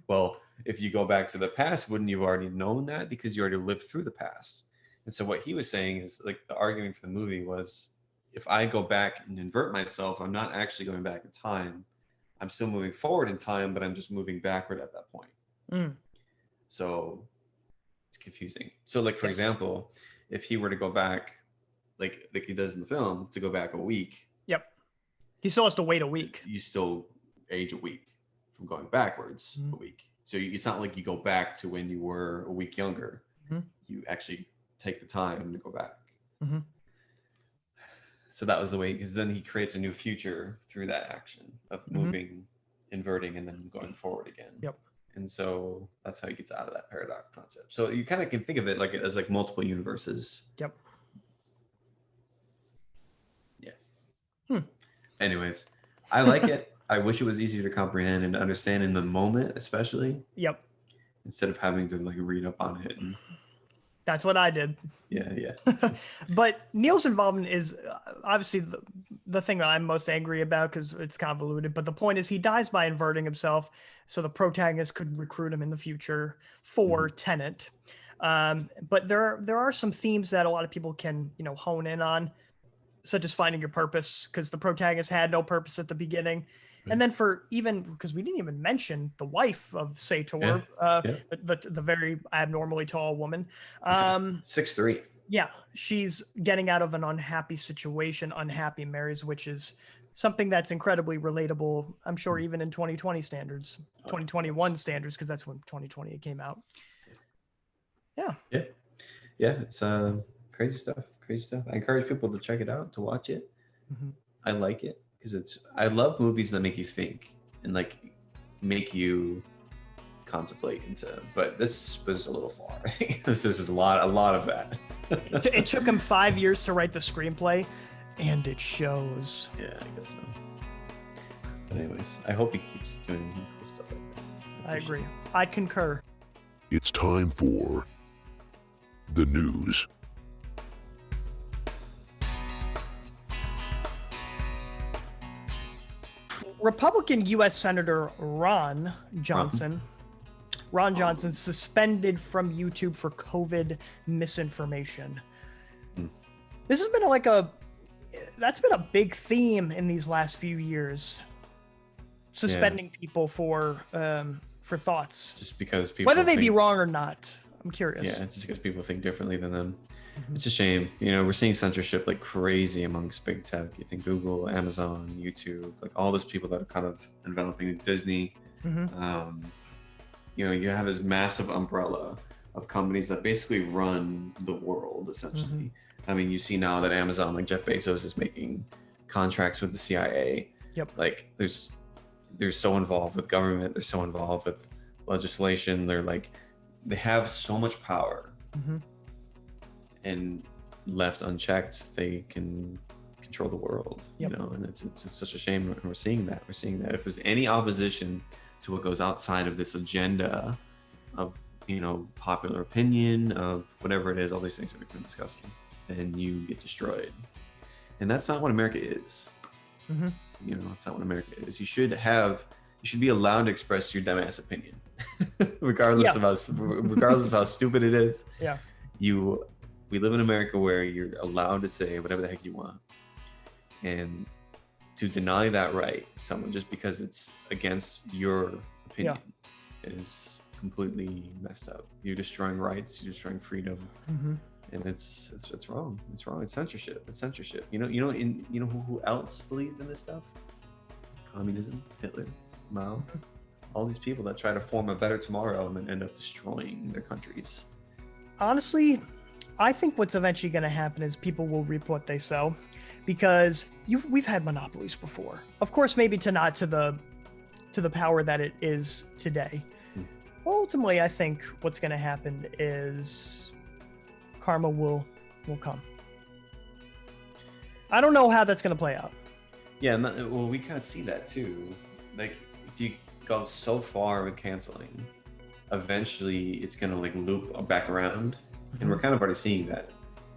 Well, if you go back to the past, wouldn't you have already known that because you already lived through the past? And so what he was saying is like the argument for the movie was, if I go back and invert myself, I'm not actually going back in time. I'm still moving forward in time, but I'm just moving backward at that point. So it's confusing. So like, for example, if he were to go back, like he does in the film, to go back a week. Yep. He still has to wait a week. You still age a week from going backwards a week. So it's not like you go back to when you were a week younger. You actually take the time to go back. So that was the way, because then he creates a new future through that action of moving inverting and then going forward again. Yep. And so that's how he gets out of that paradox concept. So you kind of can think of it like as like multiple universes. Yep. Yeah. Anyways, I like it. I wish it was easier to comprehend and to understand in the moment, especially. Yep. Instead of having to like read up on it. And That's what I did. yeah. But Neil's involvement is obviously the thing that I'm most angry about because it's convoluted. But the point is he dies by inverting himself so the protagonist could recruit him in the future for Tenet. But there are some themes that a lot of people can, hone in on, such as finding your purpose, because the protagonist had no purpose at the beginning. And then because we didn't even mention the wife of Sator, the very abnormally tall woman. 6'3". Yeah, she's getting out of an unhappy situation, unhappy marriage, which is something that's incredibly relatable, I'm sure, even in 2020 standards, 2021 standards, because that's when 2020 came out. Yeah. It's crazy stuff. I encourage people to check it out, to watch it. I like it because I love movies that make you think and like make you contemplate into, but this was a little far. I think this was a lot of that. It took him 5 years to write the screenplay, and it shows. Yeah, I guess so. But anyways, I hope he keeps doing cool stuff like this. I agree. I concur. It's time for the news. Republican U.S. Senator Ron Johnson suspended from YouTube for COVID misinformation. This has been that's been a big theme in these last few years. Suspending people for thoughts, just because people, whether they be wrong or not. I'm curious. Yeah, just because people think differently than them. It's a shame. We're seeing censorship like crazy amongst big tech. You think Google, Amazon, YouTube, like all those people that are kind of enveloping Disney. You have this massive umbrella of companies that basically run the world, essentially. I mean, you see now that Amazon, like Jeff Bezos, is making contracts with the CIA. Yep. Like they're so involved with government. They're so involved with legislation. They have so much power. And left unchecked, they can control the world. Yep. And it's such a shame. And we're seeing that. If there's any opposition to what goes outside of this agenda of popular opinion, of whatever it is, all these things that we've been discussing, then you get destroyed. And that's not what America is. That's not what America is. You should be allowed to express your dumbass opinion, regardless of how stupid it is. Yeah. We live in America where you're allowed to say whatever the heck you want. And to deny that right to someone just because it's against your opinion is completely messed up. You're destroying rights, you're destroying freedom. And it's wrong. It's wrong. It's censorship. Who else believed in this stuff? Communism, Hitler, Mao, all these people that try to form a better tomorrow and then end up destroying their countries. Honestly, I think what's eventually going to happen is people will reap what they sow, because we've had monopolies before. Of course, maybe not to the power that it is today. Ultimately, I think what's going to happen is karma will come. I don't know how that's going to play out. Yeah, and we kind of see that too. Like, if you go so far with canceling, eventually it's going to loop back around. And we're kind of already seeing that.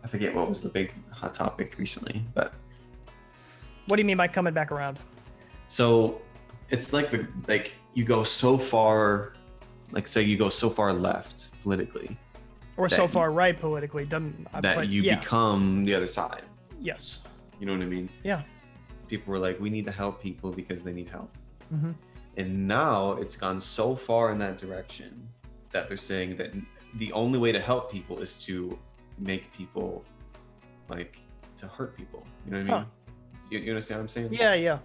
I forget what was the big hot topic recently, but what do you mean by coming back around? So it's you go so far, say you go so far left politically, or so far right politically, become the other side. Yes. You know what I mean? Yeah. People were like, we need to help people because they need help. And now it's gone so far in that direction that they're saying that the only way to help people is to make people to hurt people. You know what I mean? You understand what I'm saying? Yeah.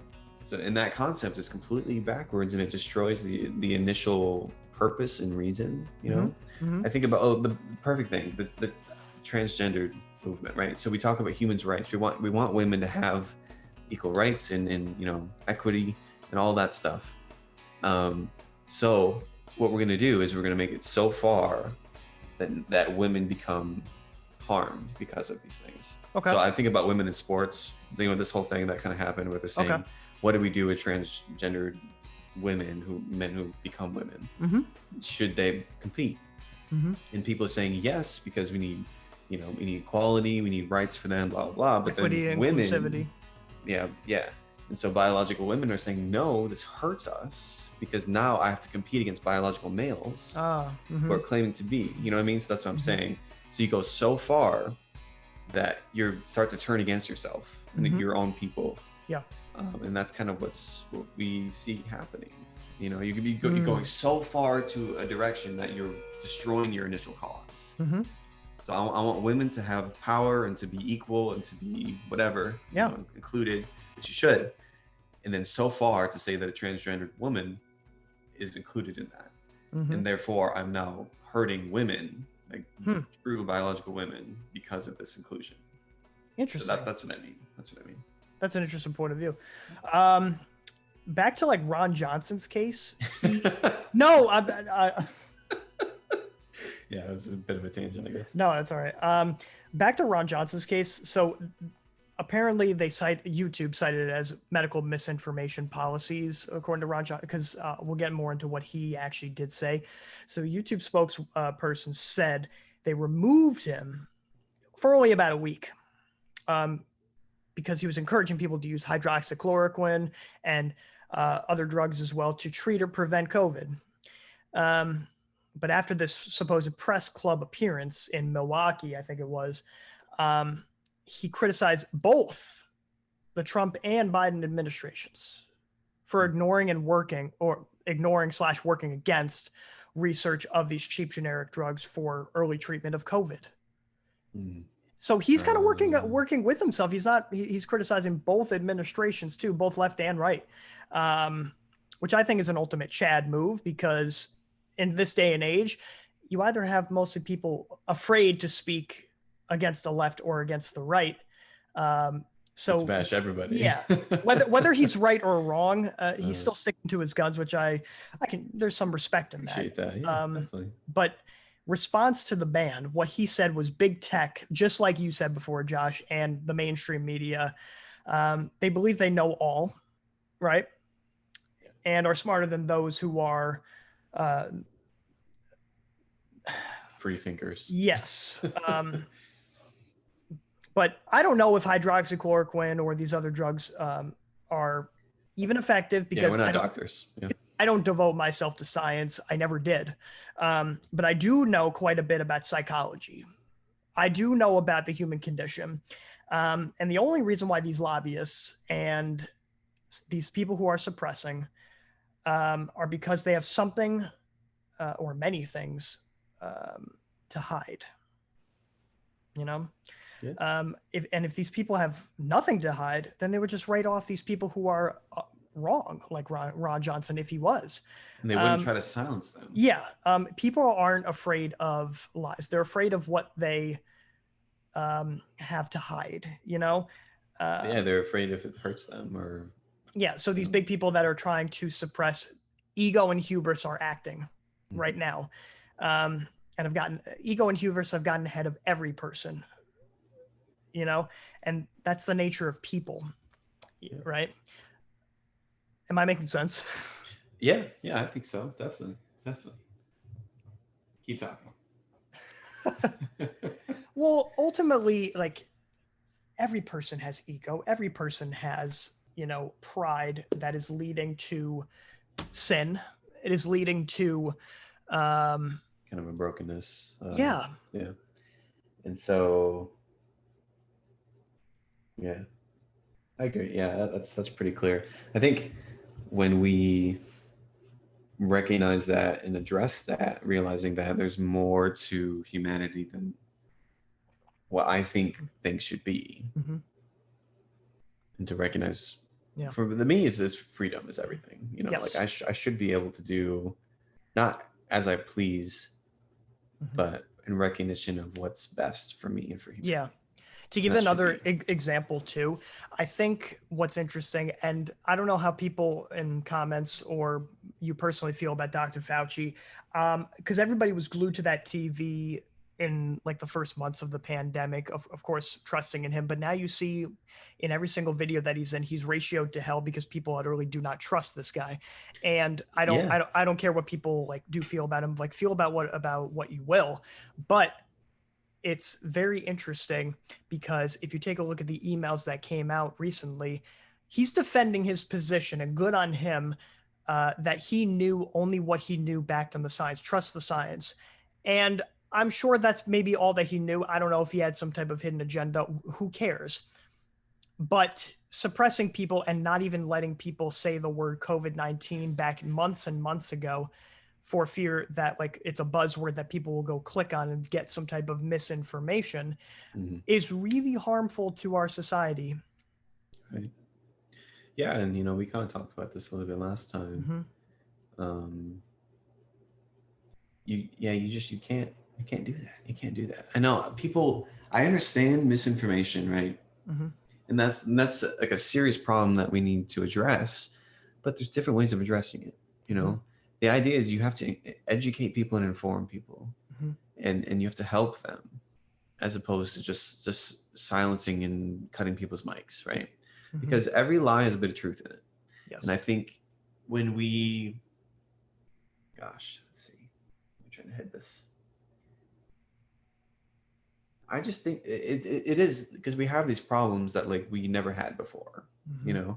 So, and that concept is completely backwards, and it destroys the initial purpose and reason. I think about the perfect thing, the transgendered movement, right? So we talk about human rights. We want women to have equal rights and equity and all that stuff. So what we're going to do is we're going to make it so far that women become harmed because of these things. Okay. So I think about women in sports. You know, this whole thing that kind of happened where they're saying, Okay. what do we do with transgendered men who become women? Mm-hmm. Should they compete? Mm-hmm. And people are saying yes, because we need equality, we need rights for them, blah blah blah. But Equity, then women, inclusivity. yeah. And so biological women are saying, no, this hurts us, because now I have to compete against biological males who are claiming to be. You know what I mean? So that's what I'm saying. So you go so far that you start to turn against yourself and your own people. Yeah. And that's kind of what we see happening. You know, you could be you're going so far to a direction that you're destroying your initial cause. Mm-hmm. So I want women to have power and to be equal and to be whatever, included, which you should. And then so far to say that a transgendered woman is included in that. And therefore I'm now hurting women, like true biological women, because of this inclusion. Interesting. So that's what I mean. That's an interesting point of view. Back to like Ron Johnson's case. Yeah, it was a bit of a tangent, I guess. No, that's all right. Back to Ron Johnson's case. So apparently YouTube cited it as medical misinformation policies, according to Ron Johnson, because we'll get more into what he actually did say. So YouTube spokesperson said they removed him for only about a week because he was encouraging people to use hydroxychloroquine and other drugs as well to treat or prevent COVID. But after this supposed press club appearance in Milwaukee, I think it was, he criticized both the Trump and Biden administrations for ignoring and working against research of these cheap generic drugs for early treatment of COVID. So he's kind of working with himself. He's criticizing both administrations too, both left and right, which I think is an ultimate Chad move, because in this day and age, you either have mostly people afraid to speak against the left or against the right. So let's bash everybody. Yeah, whether he's right or wrong, he's still sticking to his guns, which I can. There's some respect in that. Appreciate that. Yeah, definitely. But response to the ban, what he said was big tech, just like you said before, Josh, and the mainstream media. They believe they know all, right? And are smarter than those who are free thinkers. Yes. But I don't know if hydroxychloroquine or these other drugs are even effective, because we're not doctors. Yeah. I don't devote myself to science. I never did. But I do know quite a bit about psychology. I do know about the human condition. And the only reason why these lobbyists and these people who are suppressing are because they have something or many things to hide. You know? Yeah. If these people have nothing to hide, then they would just write off these people who are wrong, like Ron Johnson, if he was. And they wouldn't try to silence them. Yeah. People aren't afraid of lies. They're afraid of what they have to hide, you know? They're afraid if it hurts them or... Yeah, so these big people that are trying to suppress ego and hubris are acting right now. And ego and hubris have gotten ahead of every person, you know? And that's the nature of people, right? Am I making sense? Yeah, I think so. Definitely. Keep talking. Well, ultimately, like, every person has ego. Every person has, pride that is leading to sin. It is leading to kind of a brokenness. Yeah. And so, yeah, I agree. Yeah, that's pretty clear. I think when we recognize that and address that, realizing that there's more to humanity than what I think things should be, and to recognize, for me, is freedom is everything. Like I should be able to do not as I please, but in recognition of what's best for me and for humanity. To give That should another be. example too, I think what's interesting, and I don't know how people in comments or you personally feel about Dr. Fauci, because everybody was glued to that TV in like the first months of the pandemic, of course, trusting in him. But now you see in every single video that he's in, he's ratioed to hell because people utterly do not trust this guy. And Yeah. I don't care what people like do feel about him, like feel about what you will, but it's very interesting because if you take a look at the emails that came out recently, he's defending his position, and good on him, that he knew only what he knew backed on the science, trust the science. And I'm sure that's maybe all that he knew. I don't know if he had some type of hidden agenda. Who cares? But suppressing people and not even letting people say the word COVID-19 back months and months ago for fear that like it's a buzzword that people will go click on and get some type of misinformation Mhm. is really harmful to our society. Right. Yeah, and we kind of talked about this a little bit last time. Mm-hmm. Um, you can't do that. You can't do that. I know people. I understand misinformation, right? Mm-hmm. And that's like a serious problem that we need to address. But there's different ways of addressing it. You Mm-hmm. know, the idea is you have to educate people and inform people, Mm-hmm. and you have to help them, as opposed to just silencing and cutting people's mics, right? Mm-hmm. Because every lie has a bit of truth in it. Yes. And I think when we, gosh, let's see, I'm trying to hit this. I just think it is because we have these problems that like we never had before. Mm-hmm.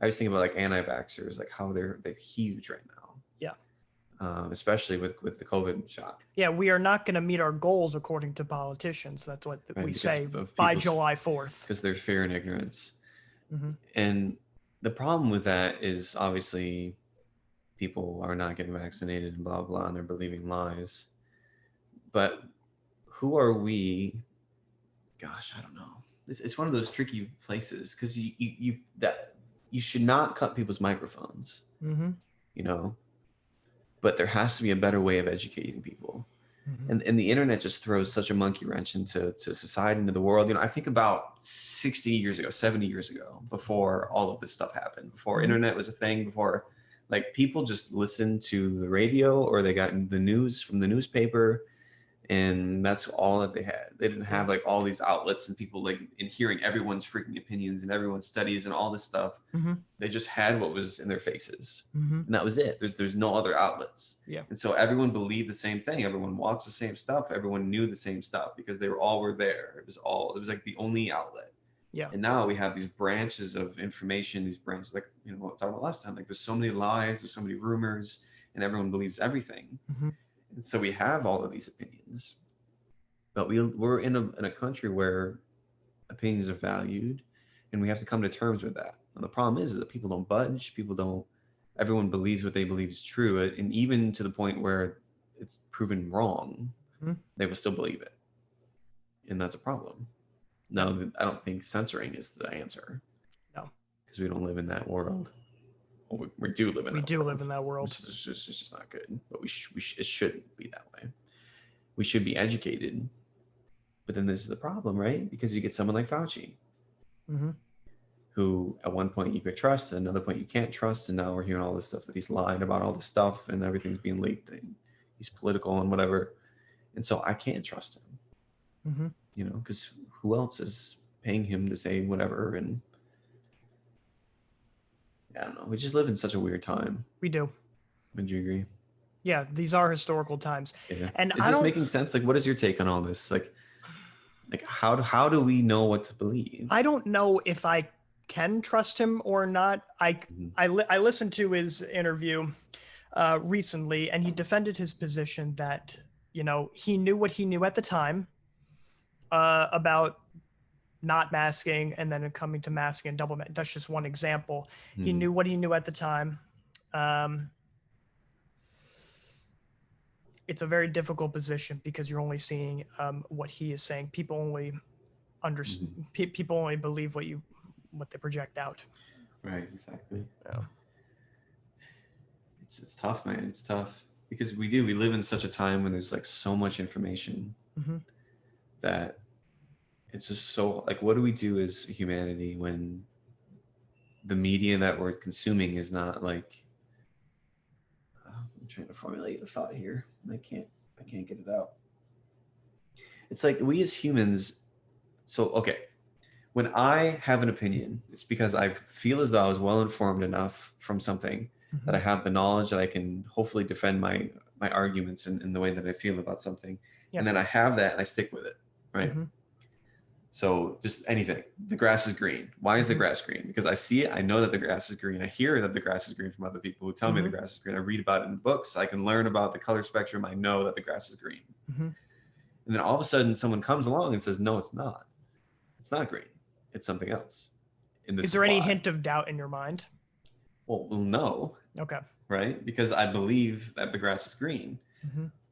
I was thinking about like anti-vaxxers, like how they're huge right now. Yeah. Especially with the COVID shot. Yeah, we are not going to meet our goals according to politicians. That's what Right? we Because say of by people's, July 4th. because they're fear and ignorance. Mm-hmm. And the problem with that is obviously people are not getting vaccinated and blah blah, and they're believing lies. But who are we? Gosh, I don't know. It's one of those tricky places because you should not cut people's microphones, Mm-hmm. you know. But there has to be a better way of educating people. Mm-hmm. And the internet just throws such a monkey wrench into society, into the world. I think about 60 years ago, 70 years ago, before all of this stuff happened, before Mm-hmm. internet was a thing, before like people just listened to the radio or they got the news from the newspaper, and that's all that they had. They didn't have like all these outlets and people like in hearing everyone's freaking opinions and everyone's studies and all this stuff. Mm-hmm. They just had what was in their faces, Mm-hmm. and that was it. There's no other outlets. Yeah. And so everyone believed the same thing. Everyone watched the same stuff. Everyone knew the same stuff because they were there. It was like the only outlet. Yeah. And now we have these branches of information, these branches like what we talked about last time. Like there's so many lies, there's so many rumors, and everyone believes everything. Mm-hmm. And so we have all of these opinions. But we're in a country where opinions are valued, and we have to come to terms with that. And the problem is that people don't budge. Everyone believes what they believe is true, and even to the point where it's proven wrong, Mm-hmm. they will still believe it, and that's a problem. Now, I don't think censoring is the answer. No, because we don't live in that world. Well, we do live in. We that do world, live in that world. It's just not good. But it shouldn't be that way. We should be educated. But then this is the problem, right? Because you get someone like Fauci, Mm-hmm. who at one point you could trust, at another point you can't trust, and now we're hearing all this stuff that he's lied about all this stuff, and everything's being leaked, and he's political and whatever, and so I can't trust him, Mm-hmm. Because who else is paying him to say whatever? And I don't know. We just live in such a weird time. We do. Would you agree? Yeah, these are historical times. Yeah. And is this making sense? Like, what is your take on all this? Like how do we know what to believe? I don't know if I can trust him or not. I listened to his interview recently, and he defended his position that he knew what he knew at the time about not masking and then coming to masking and double mask. That's just one example. He knew what he knew at the time. It's a very difficult position because you're only seeing what he is saying. People only people only believe what they project out. Right, exactly. Yeah. It's tough, man. It's tough because we live in such a time when there's like so much information that it's just so like, what do we do as humanity when the media that we're consuming is not like, I'm trying to formulate the thought here. I can't get it out. It's like we as humans. So, okay. When I have an opinion, it's because I feel as though I was well informed enough from something that I have the knowledge that I can hopefully defend my arguments in the way that I feel about something. Yep. And then I have that and I stick with it. Right. So just anything. The grass is green. Why is the grass green? Because I see it. I know that the grass is green. I hear that the grass is green from other people who tell me the grass is green. I read about it in books. I can learn about the color spectrum. I know that the grass is green. And then all of a sudden someone comes along and says, no, it's not. It's not green. It's something else. And this is there any hint of doubt in your mind? Well, no. Okay. Right? Because I believe that the grass is green.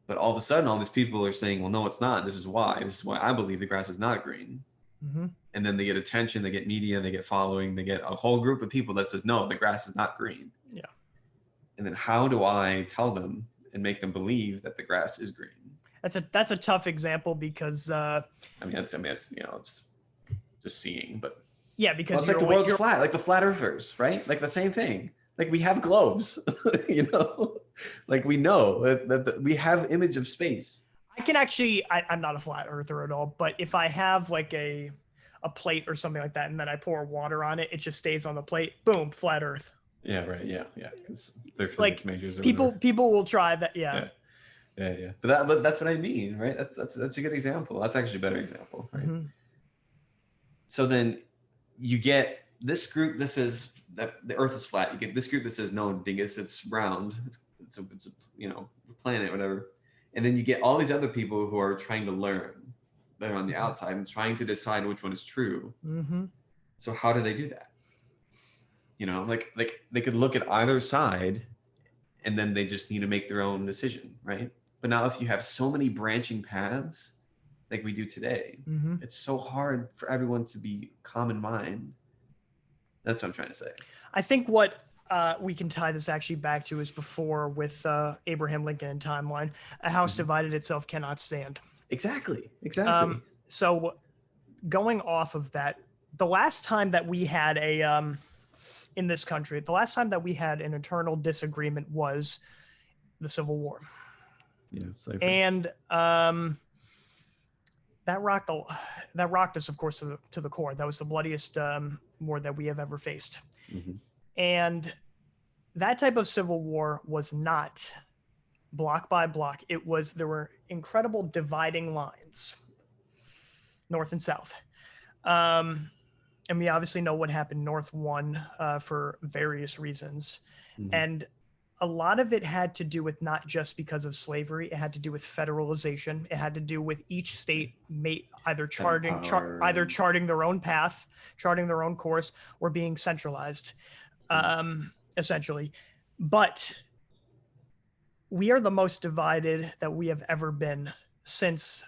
But all of a sudden, all these people are saying, well, no, it's not. This is why. This is why I believe the grass is not green. And then they get attention, they get media, they get following, they get a whole group of people that says, no, the grass is not green. Yeah. And then how do I tell them and make them believe that the grass is green? That's a tough example because I mean, it's it's just seeing, but yeah, because it's like the world's flat, like the flat earthers, right? Like the same thing. Like we have globes, like we know that we have image of space. I can actually, I'm not a flat earther at all, but if I have like a plate or something like that, and then I pour water on it, it just stays on the plate. Boom, flat Earth. Yeah, right. Yeah. Because they're like majors. People will try that. Yeah. But that's what I mean, right? That's a good example. That's actually a better example, right? So then you get this group that says that the Earth is flat. You get this group that says no, dingus, it's round. It's a planet, whatever. And then you get all these other people who are trying to learn. They're on the outside and trying to decide which one is true. So how do they do that? Like they could look at either side and then they just need to make their own decision, right? But now if you have so many branching paths like we do today, it's so hard for everyone to be common mind. That's what I'm trying to say. I think what we can tie this actually back to is before with Abraham Lincoln and timeline. A house divided itself cannot stand. Exactly. So going off of that, the last time that we had in this country, the last time that we had an internal disagreement was the Civil War. Yeah, slavery. And that rocked us, of course, to the core. That was the bloodiest war that we have ever faced. And that type of civil war was not block by block. There were incredible dividing lines, north and south. And we obviously know what happened. North won for various reasons. And a lot of it had to do with not just because of slavery. It had to do with federalization. It had to do with each state either charting their own path, charting their own course, or being centralized, essentially. But we are the most divided that we have ever been since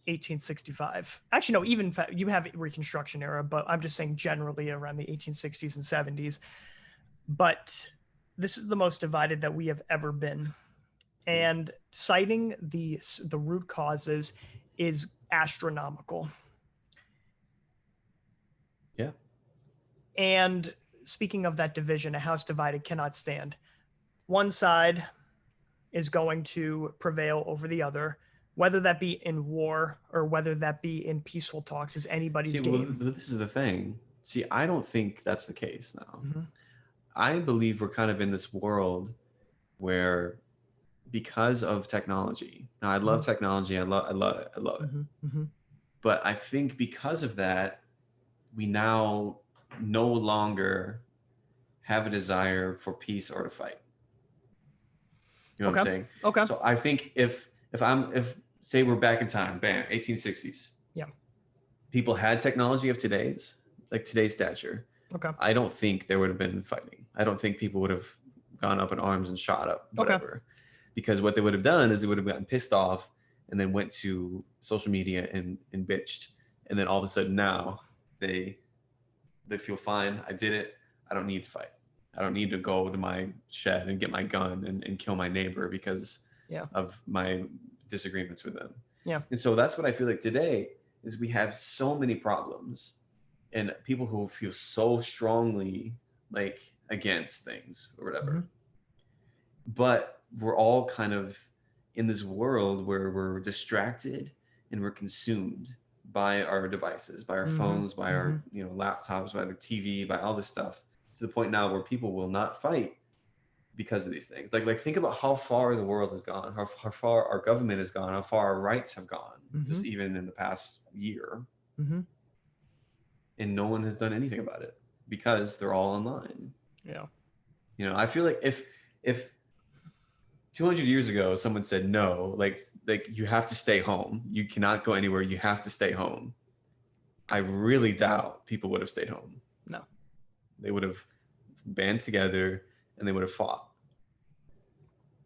1865. Actually, no, even you have Reconstruction era, but I'm just saying generally around the 1860s and 70s. But this is the most divided that we have ever been. And citing the root causes is astronomical. Yeah. And speaking of that division, a house divided cannot stand. One side is going to prevail over the other, whether that be in war or whether that be in peaceful talks is anybody's game. Well, this is the thing. See, I don't think that's the case now. I believe we're kind of in this world where, because of technology, now I love technology. I love it. But I think because of that, we now no longer have a desire for peace or to fight. You know what I'm saying? Okay. So I think if say we're back in time, bam, 1860s. Yeah. People had technology of today's stature. Okay. I don't think there would have been fighting. I don't think people would have gone up in arms and shot up, whatever. Okay. Because what they would have done is they would have gotten pissed off and then went to social media and bitched. And then all of a sudden now they feel fine. I did it. I don't need to fight. I don't need to go to my shed and get my gun and kill my neighbor because of my disagreements with them. Yeah. And so that's what I feel like today. is we have so many problems and people who feel so strongly like against things or whatever. Mhm. But we're all kind of in this world where we're distracted and we're consumed by our devices, by our Mhm. phones, by our laptops, by the TV, by all this stuff, to the point now where people will not fight because of these things. Like think about how far the world has gone, how far our government has gone, how far our rights have gone, just even in the past year. Mhm. And no one has done anything about it because they're all online. Yeah. I feel like if 200 years ago someone said no, like you have to stay home, you cannot go anywhere, you have to stay home, I really doubt people would have stayed home. No. They would have band together and they would have fought.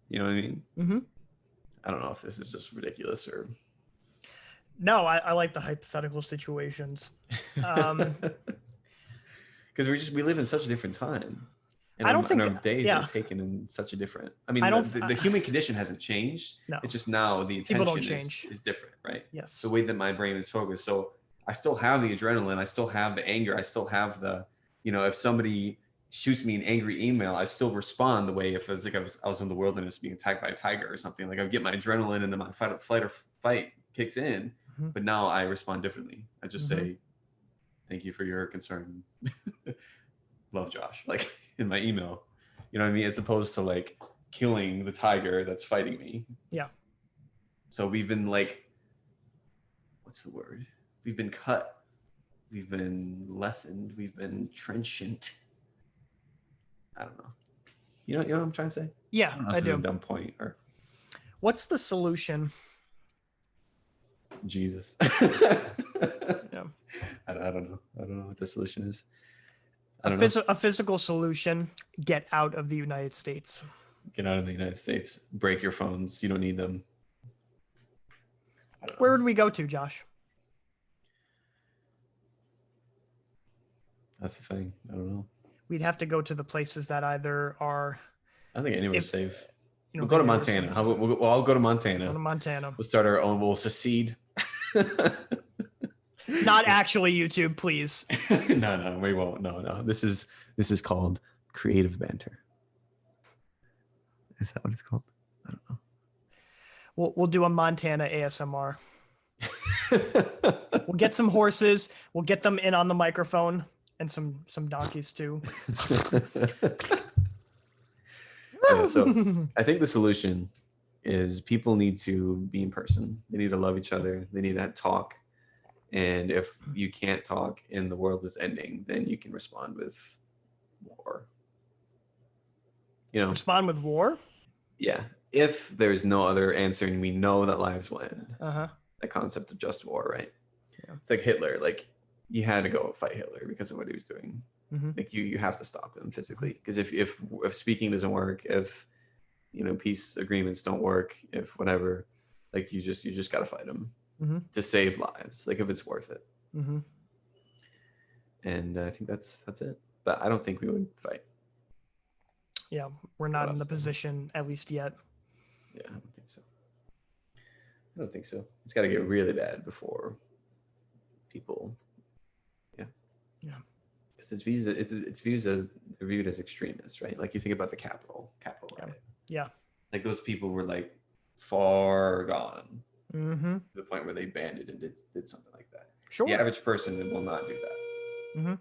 You know what I mean? Mm-hmm. I don't know if this is just ridiculous or no. I like the hypothetical situations because we live in such a different time. And I don't think our days are taken in such a different. I mean, the human condition hasn't changed. No. It's just now the attention is different, right? Yes. The way that my brain is focused. So I still have the adrenaline. I still have the anger. I still have the, if somebody shoots me an angry email, I still respond the way if it was like I was in the wilderness being attacked by a tiger or something. Like I get my adrenaline and then my fight kicks in. Mm-hmm. But now I respond differently. I just say, thank you for your concern. Love, Josh, like in my email, you know what I mean? As opposed to like killing the tiger that's fighting me. Yeah. So we've been like, what's the word? We've been cut. We've been lessened. We've been trenchant. I don't know. You know what I'm trying to say? Yeah, I do. A dumb point or. What's the solution? Jesus. Yeah. I don't know. I don't know what the solution is. A physical solution, get out of the United States. Get out of the United States. Break your phones. You don't need them. Where would we go to, Josh? That's the thing. I don't know. We'd have to go to the places that either are... I think anywhere's safe. We'll go to Montana. I'll go to Montana. Go to Montana. We'll start our own. We'll secede. Not actually YouTube, please. No, we won't. No. This is called creative banter. Is that what it's called? I don't know. We'll do a Montana ASMR. We'll get some horses. We'll get them in on the microphone and some donkeys too. Yeah, so I think the solution is people need to be in person. They need to love each other. They need to talk. And if you can't talk and the world is ending, then you can respond with war. Respond with war? Yeah. If there's no other answer and we know that lives will end. Uh-huh. The concept of just war, right? Yeah. It's like Hitler. Like you had to go fight Hitler because of what he was doing. Mm-hmm. Like you have to stop him physically. Because if speaking doesn't work, if peace agreements don't work, if whatever, like you just gotta fight him. Mm-hmm. To save lives, like if it's worth it. Mm-hmm. And I think that's it. But I don't think we would fight. Yeah, we're not in the position, at least yet. Yeah, I don't think so. It's got to get really bad before people. Yeah. Yeah. Because it's viewed as extremists, right? Like you think about the Capitol riot. Yeah. Like those people were like far gone. Mm-hmm. To the point where they banned it and did something like that. Sure. The average person will not do that. Mm-hmm.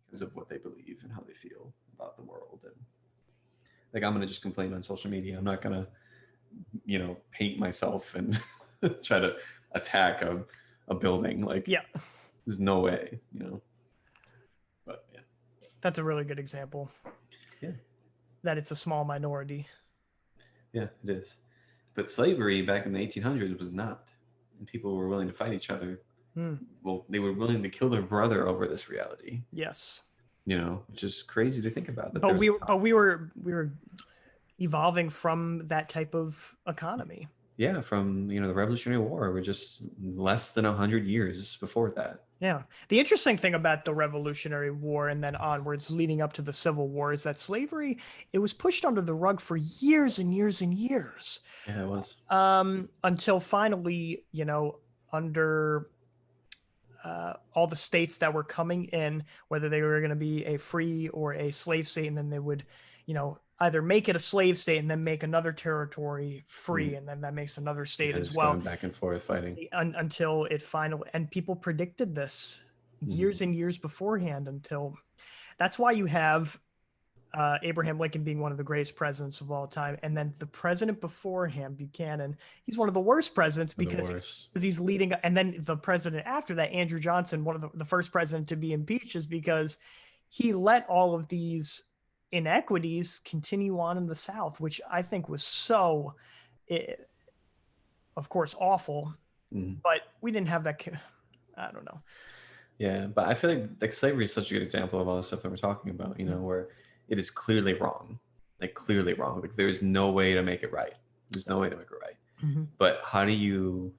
Because of what they believe and how they feel about the world. And like I'm gonna just complain on social media. I'm not gonna, paint myself and try to attack a building. Like there's no way, But yeah. That's a really good example. Yeah. That it's a small minority. Yeah, it is. But slavery back in the 1800s was not. And people were willing to fight each other. Well, they were willing to kill their brother over this reality. Yes. Which is crazy to think about. But we were evolving from that type of economy. Yeah, from the Revolutionary War. We're just less than 100 years before that. Yeah. The interesting thing about the Revolutionary War and then onwards leading up to the Civil War is that slavery, it was pushed under the rug for years and years and years. Yeah, it was. Until finally, under all the states that were coming in, whether they were going to be a free or a slave state, and then they would, either make it a slave state and then make another territory free, and then that makes another state as well. Going back and forth fighting until it finally, and people predicted this years and years beforehand. That's why you have Abraham Lincoln being one of the greatest presidents of all time, and then the president before him, Buchanan, he's one of the worst presidents because he's leading. And then the president after that, Andrew Johnson, one of the first president to be impeached, is because he let all of these inequities continue on in the South, which I think was so, of course, awful. But we didn't have that. I don't know. Yeah, but I feel like slavery is such a good example of all the stuff that we're talking about. Where it is clearly wrong, clearly wrong. Like there's no way to make it right. There's no way to make it right. But how do you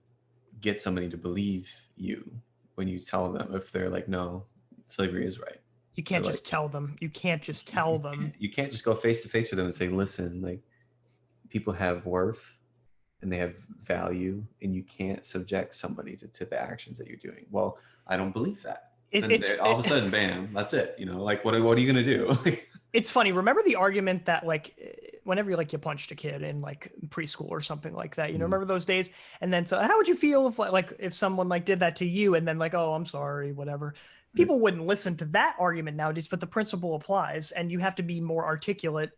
get somebody to believe you when you tell them, if they're like, no, slavery is right? You can't just tell them. You can't just tell them. You can't just go face to face with them and say, listen, like people have worth and they have value, and you can't subject somebody to the actions that you're doing. Well, I don't believe that. All of a sudden, bam, that's it. What are you going to do? It's funny. Remember the argument that whenever you punched a kid in preschool or something like that, remember those days? And then, so how would you feel if someone did that to you and then oh, I'm sorry, whatever. People wouldn't listen to that argument nowadays, but the principle applies, and you have to be more articulate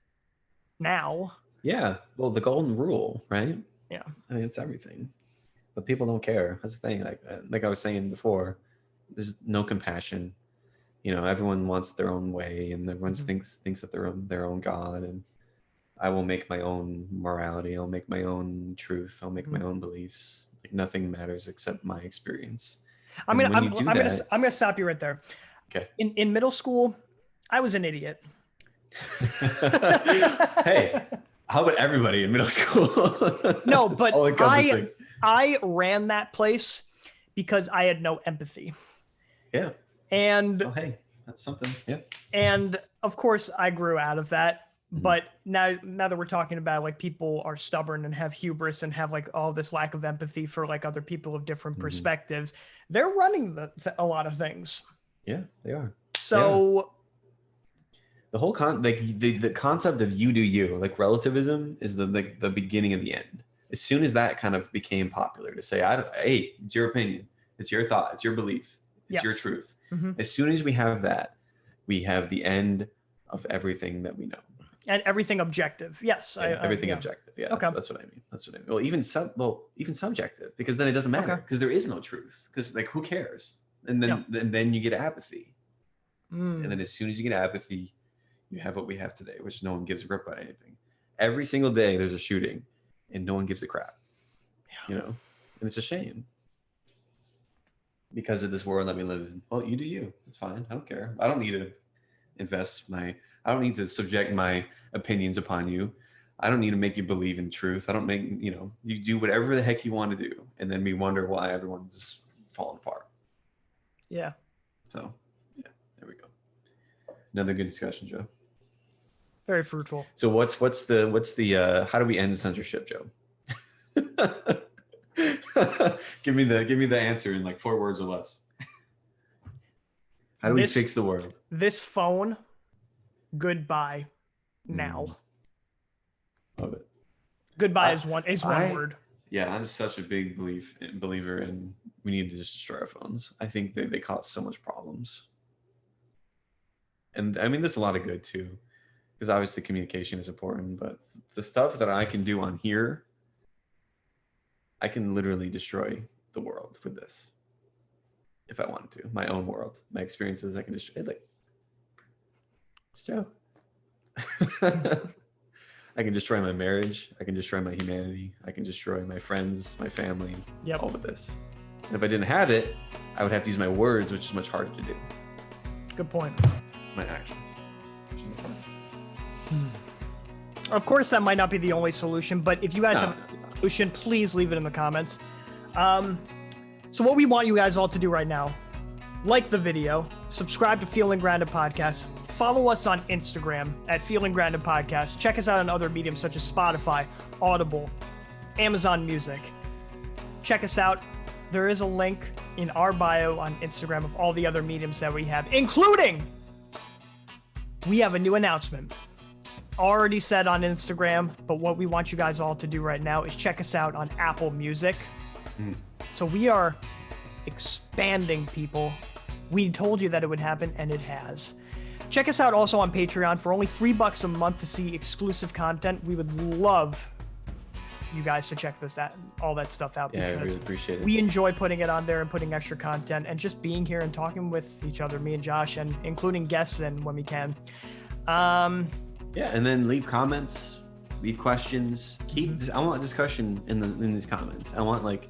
now. Yeah. Well, the golden rule, right? Yeah. I mean, it's everything, but people don't care. That's the thing. Like I was saying before, there's no compassion. Everyone wants their own way, and everyone thinks that they're their own God. And I will make my own morality. I'll make my own truth. I'll make my own beliefs. Nothing matters except my experience. I'm gonna stop you right there. Okay. In middle school, I was an idiot. Hey, how about everybody in middle school? No, but I ran that place because I had no empathy. Yeah. And hey, that's something. Yeah. And of course I grew out of that. But now that we're talking about people are stubborn and have hubris and have all this lack of empathy for other people of different perspectives, they're running a lot of things. Yeah, they are. So the whole the concept of you do you, relativism, is the beginning of the end. As soon as that kind of became popular to say, hey, it's your opinion, it's your thought, it's your belief, it's your truth. As soon as we have that, we have the end of everything that we know. And everything objective. Yes. Everything objective. Yeah. Okay. That's what I mean. Well, even subjective, because then it doesn't matter, because there is no truth, because who cares? And then you get apathy. And then as soon as you get apathy, you have what we have today, which no one gives a rip about anything. Every single day there's a shooting and no one gives a crap, and it's a shame because of this world that we live in. Well, you do you. It's fine. I don't care. I don't need to I don't need to subject my opinions upon you. I don't need to make you believe in truth. I don't make, you do whatever the heck you want to do. And then we wonder why everyone's just falling apart. Yeah. So, yeah, there we go. Another good discussion, Joe. Very fruitful. So what's the how do we end censorship, Joe? give me the answer in 4 words or less. How do we fix the world? This phone, goodbye now. Love it. Goodbye is one word. Yeah, I'm such a big believer in we need to just destroy our phones. I think they cause so much problems. And I mean, there's a lot of good too, because obviously communication is important, but the stuff that I can do on here, I can literally destroy the world with this. If I wanted to, my own world, my experiences, I can destroy. It's Joe. I can destroy my marriage. I can destroy my humanity. I can destroy my friends, my family, all of this. And if I didn't have it, I would have to use my words, which is much harder to do. Good point. My actions. Of course, that might not be the only solution, but if you guys have a solution, please leave it in the comments. So what we want you guys all to do right now, like the video, subscribe to Feeling Grounded Podcast, follow us on Instagram at Feeling Grounded Podcast, check us out on other mediums such as Spotify, Audible, Amazon Music. Check us out. there is a link in our bio on Instagram of all the other mediums that we have, including we have a new announcement. Already said on Instagram, but what we want you guys all to do right now is check us out on Apple Music. So we are expanding, people. We told you that it would happen, and it has. Check us out also on Patreon for only $3 a month to see exclusive content. We would love you guys to check all that stuff out. Yeah, I really appreciate it. We enjoy putting it on there and putting extra content and just being here and talking with each other, me and Josh, and including guests in when we can. Yeah, and then leave comments, leave questions. I want a discussion in these comments. I want, like,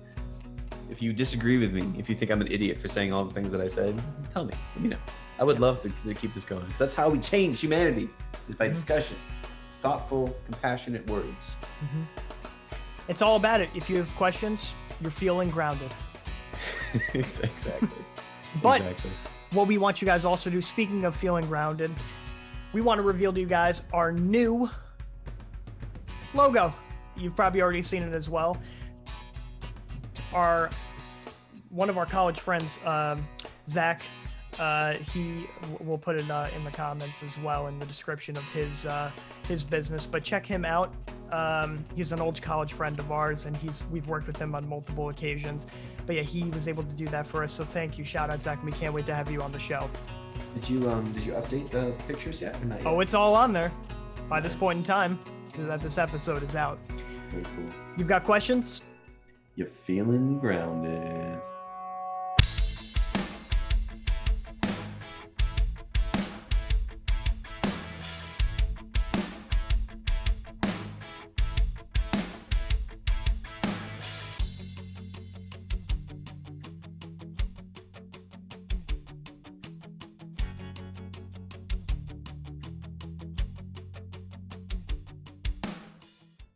if you disagree with me, if you think I'm an idiot for saying all the things that I said, tell me. Let me know. I would love to keep this going, because that's how we change humanity, is by discussion. Thoughtful, compassionate words. It's all about it. If you have questions, you're feeling grounded. Exactly. But what we want you guys also to do, speaking of feeling grounded, we want to reveal to you guys our new logo. You've probably already seen it as well. One of our college friends, Zach, he will put it in the comments as well in the description of his business. But check him out. He's an old college friend of ours, and we've worked with him on multiple occasions. But yeah, he was able to do that for us. So thank you, shout out Zach. We can't wait to have you on the show. Did you update the pictures yet? Or not yet? Oh, it's all on there by this point in time that this episode is out. Very cool. You've got questions? You're feeling grounded.